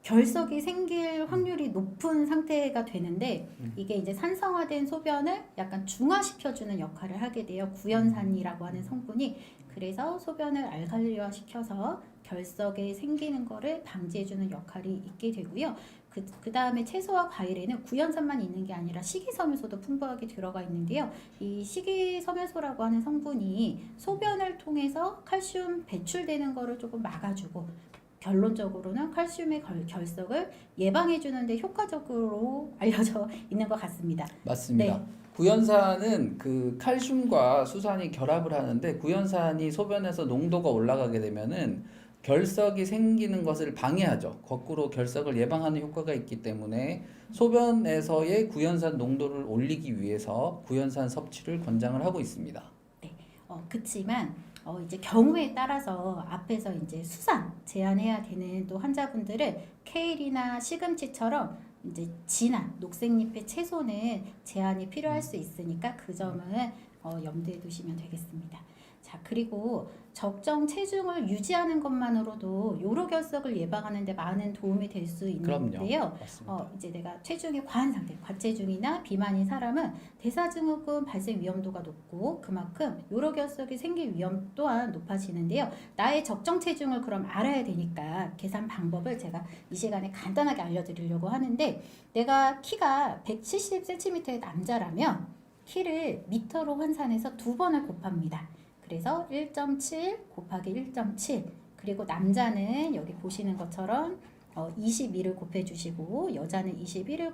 결석이 생길 확률이 높은 상태가 되는데 이게 이제 산성화된 소변을 약간 중화시켜주는 역할을 하게 돼요. 구연산이라고 하는 성분이. 그래서 소변을 알칼리화시켜서 결석이 생기는 거를 방지해주는 역할이 있게 되고요. 그 다음에 채소와 과일에는 구연산만 있는 게 아니라 식이섬유소도 풍부하게 들어가 있는데요. 이 식이섬유소라고 하는 성분이 소변을 통해서 칼슘 배출되는 거를 조금 막아주고 결론적으로는 칼슘의 결석을 예방해주는 데 효과적으로 알려져 있는 것 같습니다. 맞습니다. 네. 구연산은 그 칼슘과 수산이 결합을 하는데 구연산이 소변에서 농도가 올라가게 되면은 결석이 생기는 것을 방해하죠. 거꾸로 결석을 예방하는 효과가 있기 때문에 소변에서의 구연산 농도를 올리기 위해서 구연산 섭취를 권장을 하고 있습니다. 그치만 이제 경우에 따라서 앞에서 이제 수산 제한해야 되는 또 환자분들은 케일이나 시금치처럼 이제 진한 녹색잎의 채소는 제한이 필요할 수 있으니까 그 점은 염두에 두시면 되겠습니다. 자, 그리고 적정 체중을 유지하는 것만으로도 요로결석을 예방하는 데 많은 도움이 될 수 있는데요. 맞습니다. 이제 내가 체중이 과한 상태, 과체중이나 비만인 사람은 대사증후군 발생 위험도가 높고 그만큼 요로결석이 생길 위험 또한 높아지는데요. 나의 적정 체중을 그럼 알아야 되니까 계산 방법을 제가 이 시간에 간단하게 알려드리려고 하는데 내가 키가 170cm의 남자라면 키를 미터로 환산해서 2번을 곱합니다. 그래서 1.7 곱하기 1.7 그리고 남자는 여기 보시는 것처럼 22를 곱해주시고 여자는 21을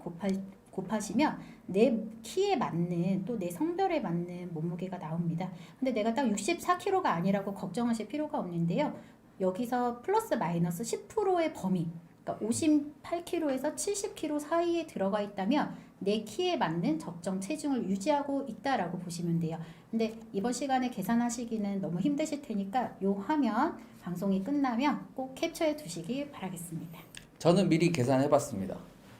곱하시면 내 키에 맞는 또 내 성별에 맞는 몸무게가 나옵니다. 근데 내가 딱 64kg가 아니라고 걱정하실 필요가 없는데요. 여기서 플러스 마이너스 10%의 범위 그러니까 58kg에서 70kg 사이에 들어가 있다면 내 키에 맞는 적정 체중을 유지하고 있다라고 보시면 돼요. 근데 이번 시간에 계산하시기는 너무 힘드실 테니까 요 화면 방송이 끝나면 꼭 캡처해 두시기 바라겠습니다. 저는 미리 계산해 봤습니다.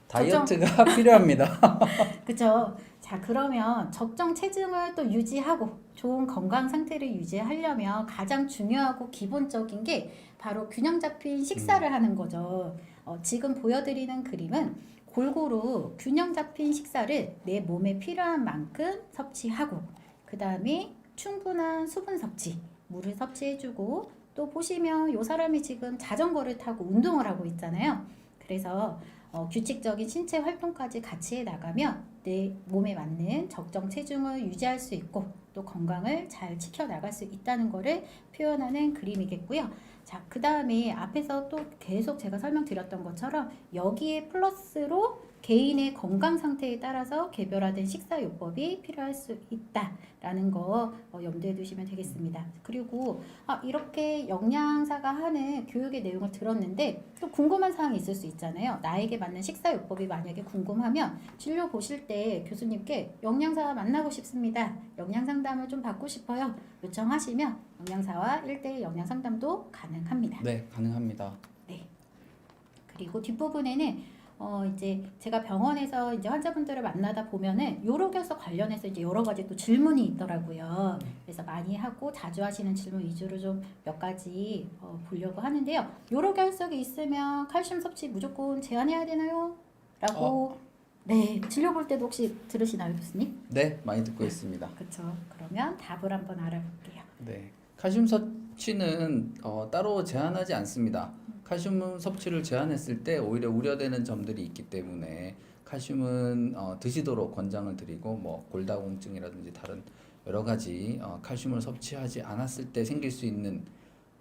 다이어트가 필요합니다. 그죠? 자, 그러면 적정 체중을 또 유지하고 좋은 건강 상태를 유지하려면 가장 중요하고 기본적인 게 바로 균형 잡힌 식사를 하는 거죠. 지금 보여드리는 그림은 골고루 균형 잡힌 식사를 내 몸에 필요한 만큼 섭취하고 그 다음에 충분한 수분 섭취, 물을 섭취해주고 또 보시면 이 사람이 지금 자전거를 타고 운동을 하고 있잖아요. 그래서 규칙적인 신체 활동까지 같이 해 나가면 내 몸에 맞는 적정 체중을 유지할 수 있고 또 건강을 잘 지켜나갈 수 있다는 것을 표현하는 그림이겠고요. 자, 그 다음에 앞에서 또 계속 제가 설명드렸던 것처럼 여기에 플러스로 개인의 건강 상태에 따라서 개별화된 식사요법이 필요할 수 있다라는 거 염두에 두시면 되겠습니다. 그리고 이렇게 영양사가 하는 교육의 내용을 들었는데 또 궁금한 사항이 있을 수 있잖아요. 나에게 맞는 식사요법이 만약에 궁금하면 진료 보실 때 교수님께 영양사 만나고 싶습니다. 영양상담을 좀 받고 싶어요. 요청하시면 영양사와 1:1 영양상담도 가능합니다. 네, 가능합니다. 네. 그리고 뒷부분에는 이제 제가 병원에서 이제 환자분들을 만나다 보면은 요로결석 관련해서 이제 여러 가지 또 질문이 있더라고요. 그래서 많이 하고 자주 하시는 질문 위주로 좀 몇 가지 보려고 하는데요. 요로결석이 있으면 칼슘 섭취 무조건 제한해야 되나요? 라고 네, 진료 볼 때도 혹시 들으시나요, 교수님? 네, 많이 듣고 있습니다. 그렇죠. 그러면 답을 한번 알아볼게요. 네, 칼슘 섭취는 따로 제한하지 않습니다. 칼슘 섭취를 제한했을 때 오히려 우려되는 점들이 있기 때문에 칼슘은 드시도록 권장을 드리고 뭐 골다공증이라든지 다른 여러 가지 칼슘을 섭취하지 않았을 때 생길 수 있는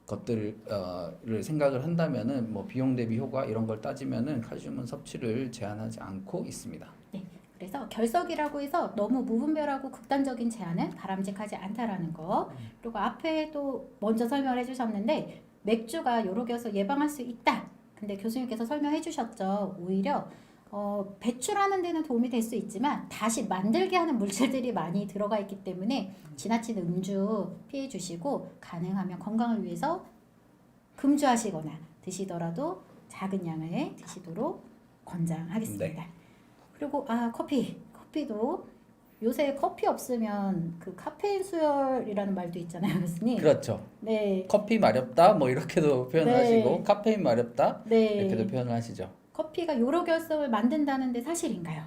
것들을 생각을 한다면은 뭐 비용 대비 효과 이런 걸 따지면은 칼슘은 섭취를 제한하지 않고 있습니다. 네, 그래서 결석이라고 해서 너무 무분별하고 극단적인 제한은 바람직하지 않다라는 거. 그리고 앞에도 먼저 설명을 해주셨는데 맥주가 요로결석 예방할 수 있다. 근데 교수님께서 설명해 주셨죠. 오히려 배출하는 데는 도움이 될 수 있지만 다시 만들게 하는 물질들이 많이 들어가 있기 때문에 지나친 음주 피해 주시고 가능하면 건강을 위해서 금주하시거나 드시더라도 작은 양을 드시도록 권장하겠습니다. 네. 그리고 커피도 요새 커피 없으면 그 카페인 수혈이라는 말도 있잖아요, 교수님. 그렇죠. 네, 커피 마렵다 뭐 이렇게도 표현하시고 네. 카페인 마렵다 이렇게도 네. 표현을 하시죠. 커피가 요로결석을 만든다는데 사실인가요?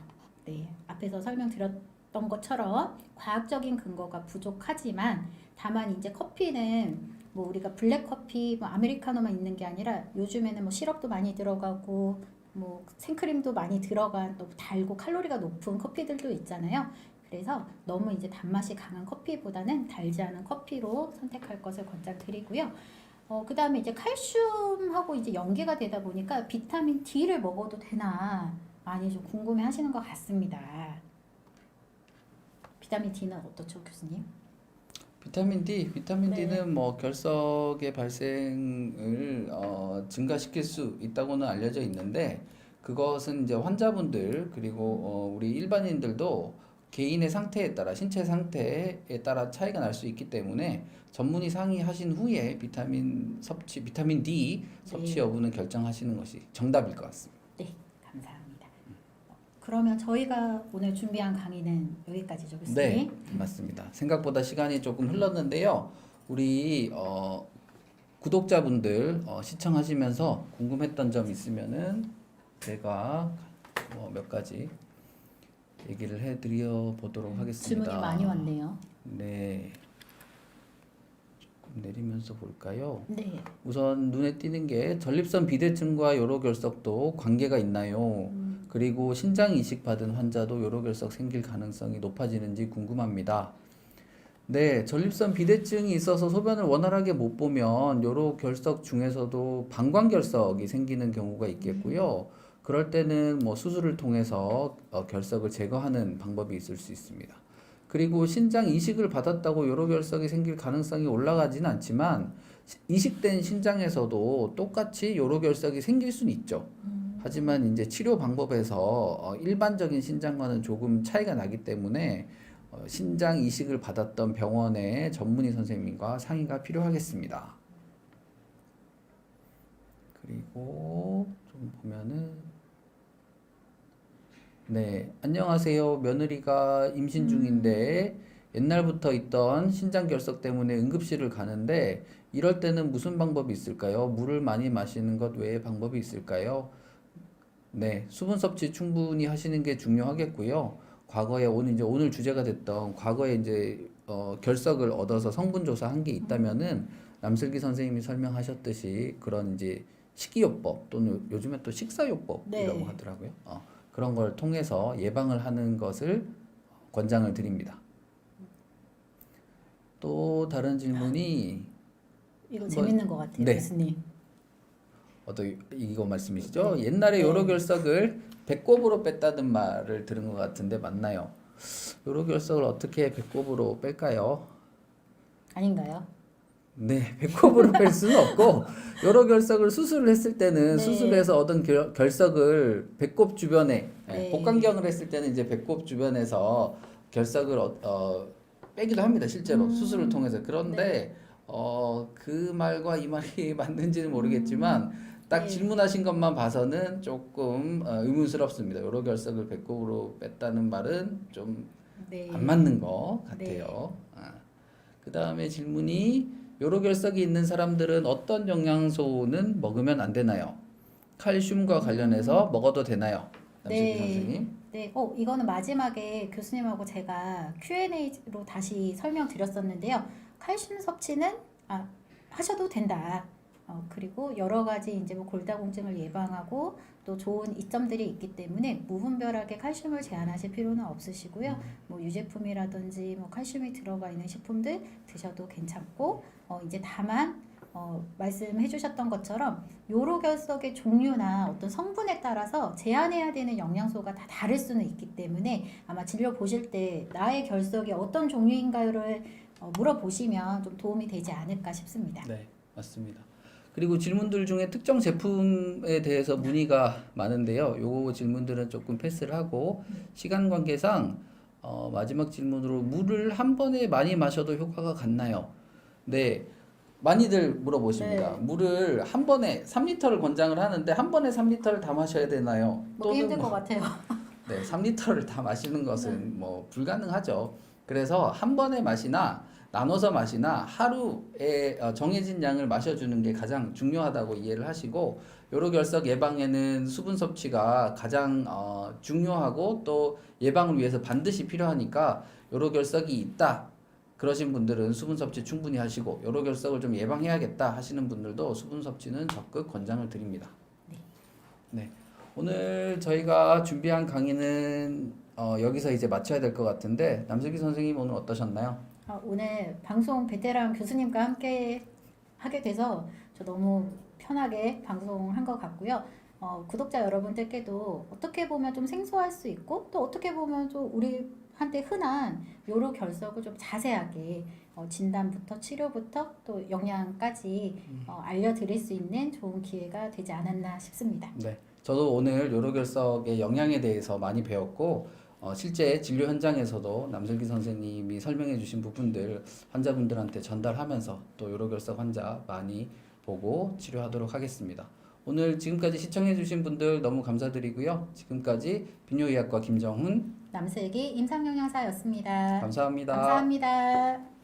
네, 앞에서 설명드렸던 것처럼 과학적인 근거가 부족하지만 다만 이제 커피는 뭐 우리가 블랙커피, 뭐 아메리카노만 있는 게 아니라 요즘에는 뭐 시럽도 많이 들어가고 뭐 생크림도 많이 들어간 너무 달고 칼로리가 높은 커피들도 있잖아요. 그래서 너무 이제 단맛이 강한 커피보다는 달지 않은 커피로 선택할 것을 권장드리고요. 그 다음에 이제 칼슘하고 이제 연계가 되다 보니까 비타민 D를 먹어도 되나 많이 좀 궁금해 하시는 것 같습니다. 비타민 D는 어떻죠, 교수님? 비타민 네. D는 뭐 결석의 발생을 증가시킬 수 있다고는 알려져 있는데 그것은 이제 환자분들 그리고 우리 일반인들도 개인의 상태에 따라 신체 상태에 따라 차이가 날 수 있기 때문에 전문의 상의하신 후에 비타민 D 섭취 네. 여부는 결정하시는 것이 정답일 것 같습니다. 네, 감사합니다. 그러면 저희가 오늘 준비한 강의는 여기까지죠, 교수님? 네, 맞습니다. 생각보다 시간이 조금 흘렀는데요. 우리 구독자분들 시청하시면서 궁금했던 점 있으면은 제가 몇 가지 얘기를 해드려 보도록 하겠습니다. 질문이 많이 왔네요. 네, 조금 내리면서 볼까요? 네. 우선 눈에 띄는 게 전립선 비대증과 요로결석도 관계가 있나요? 그리고 신장 이식 받은 환자도 요로결석 생길 가능성이 높아지는지 궁금합니다. 네, 전립선 비대증이 있어서 소변을 원활하게 못 보면 요로결석 중에서도 방광결석이 생기는 경우가 있겠고요. 그럴 때는 뭐 수술을 통해서 결석을 제거하는 방법이 있을 수 있습니다. 그리고 신장 이식을 받았다고 요로결석이 생길 가능성이 올라가지는 않지만 이식된 신장에서도 똑같이 요로결석이 생길 수는 있죠. 하지만 이제 치료 방법에서 일반적인 신장과는 조금 차이가 나기 때문에 신장 이식을 받았던 병원의 전문의 선생님과 상의가 필요하겠습니다. 그리고 좀 보면은 네, 안녕하세요. 며느리가 임신 중인데 옛날부터 있던 신장 결석 때문에 응급실을 가는데 이럴 때는 무슨 방법이 있을까요? 물을 많이 마시는 것 외에 방법이 있을까요? 네, 수분 섭취 충분히 하시는 게 중요하겠고요. 과거에 오늘 주제가 됐던 과거에 이제 결석을 얻어서 성분 조사한 게 있다면은 남슬기 선생님이 설명하셨듯이 그런 이제 식이요법 또는 요즘에 또 식사요법이라고 네. 하더라고요. 그런 걸 통해서 예방을 하는 것을 권장을 드립니다. 또 다른 질문이 이거 한번- 재밌는 것 같아요, 네. 교수님. 이거 말씀이시죠? 네. 옛날에 네. 요로결석을 배꼽으로 뺐다는 말을 들은 것 같은데 맞나요? 요로결석을 어떻게 배꼽으로 뺄까요? 아닌가요? 네, 배꼽으로 뺄 수는 없고 요로결석을 수술을 했을 때는 네. 수술해서 얻은 결석을 배꼽 주변에 네. 복강경을 했을 때는 이제 배꼽 주변에서 결석을 빼기도 합니다. 실제로 수술을 통해서. 그런데 그 말과 이 말이 맞는지는 모르겠지만 딱 네. 질문하신 것만 봐서는 조금 의문스럽습니다. 요로결석을 배꼽으로 뺐다는 말은 좀 네. 안 맞는 것 같아요. 그 다음에 질문이 요로결석이 있는 사람들은 어떤 영양소는 먹으면 안 되나요? 칼슘과 관련해서 먹어도 되나요? 남슬기 선생님. 네, 이거는 마지막에 교수님하고 제가 Q&A로 다시 설명드렸었는데요. 칼슘 섭취는 하셔도 된다. 그리고 여러 가지 이제 뭐 골다공증을 예방하고 또 좋은 이점들이 있기 때문에 무분별하게 칼슘을 제한하실 필요는 없으시고요. 뭐 유제품이라든지 뭐 칼슘이 들어가 있는 식품들 드셔도 괜찮고 이제 다만 말씀해 주셨던 것처럼 요로결석의 종류나 어떤 성분에 따라서 제한해야 되는 영양소가 다 다를 수는 있기 때문에 아마 진료 보실 때 나의 결석이 어떤 종류인가요를 물어보시면 좀 도움이 되지 않을까 싶습니다. 네, 맞습니다. 그리고 질문들 중에 특정 제품에 대해서 문의가 많은데요. 요 질문들은 조금 패스를 하고 시간 관계상 마지막 질문으로 물을 한 번에 많이 마셔도 효과가 같나요? 네. 많이들 물어보십니다. 네. 물을 한 번에 3리터를 권장을 하는데 한 번에 3리터를 다 마셔야 되나요? 먹기 힘들 것 같아요. 네, 3리터를 다 마시는 것은 뭐 불가능하죠. 그래서 한 번에 마시나 나눠서 마시나 하루에 정해진 양을 마셔주는 게 가장 중요하다고 이해를 하시고 요로결석 예방에는 수분 섭취가 가장 중요하고 또 예방을 위해서 반드시 필요하니까 요로결석이 있다. 그러신 분들은 수분 섭취 충분히 하시고 요로결석을 좀 예방해야겠다 하시는 분들도 수분 섭취는 적극 권장을 드립니다. 네. 오늘 저희가 준비한 강의는 여기서 이제 마쳐야 될 것 같은데 남슬기 선생님 오늘 어떠셨나요? 오늘 방송 베테랑 교수님과 함께 하게 돼서 저 너무 편하게 방송한 것 같고요. 구독자 여러분들께도 어떻게 보면 좀 생소할 수 있고 또 어떻게 보면 좀 우리한테 흔한 요로결석을 좀 자세하게 진단부터 치료부터 또 영양까지 알려드릴 수 있는 좋은 기회가 되지 않았나 싶습니다. 네. 저도 오늘 요로결석의 영양에 대해서 많이 배웠고 실제 진료 현장에서도 남슬기 선생님이 설명해 주신 부분들 환자분들한테 전달하면서 또 요로결석 환자 많이 보고 치료하도록 하겠습니다. 오늘 지금까지 시청해 주신 분들 너무 감사드리고요. 지금까지 비뇨의학과 김정훈 남슬기 임상영양사였습니다. 감사합니다. 감사합니다.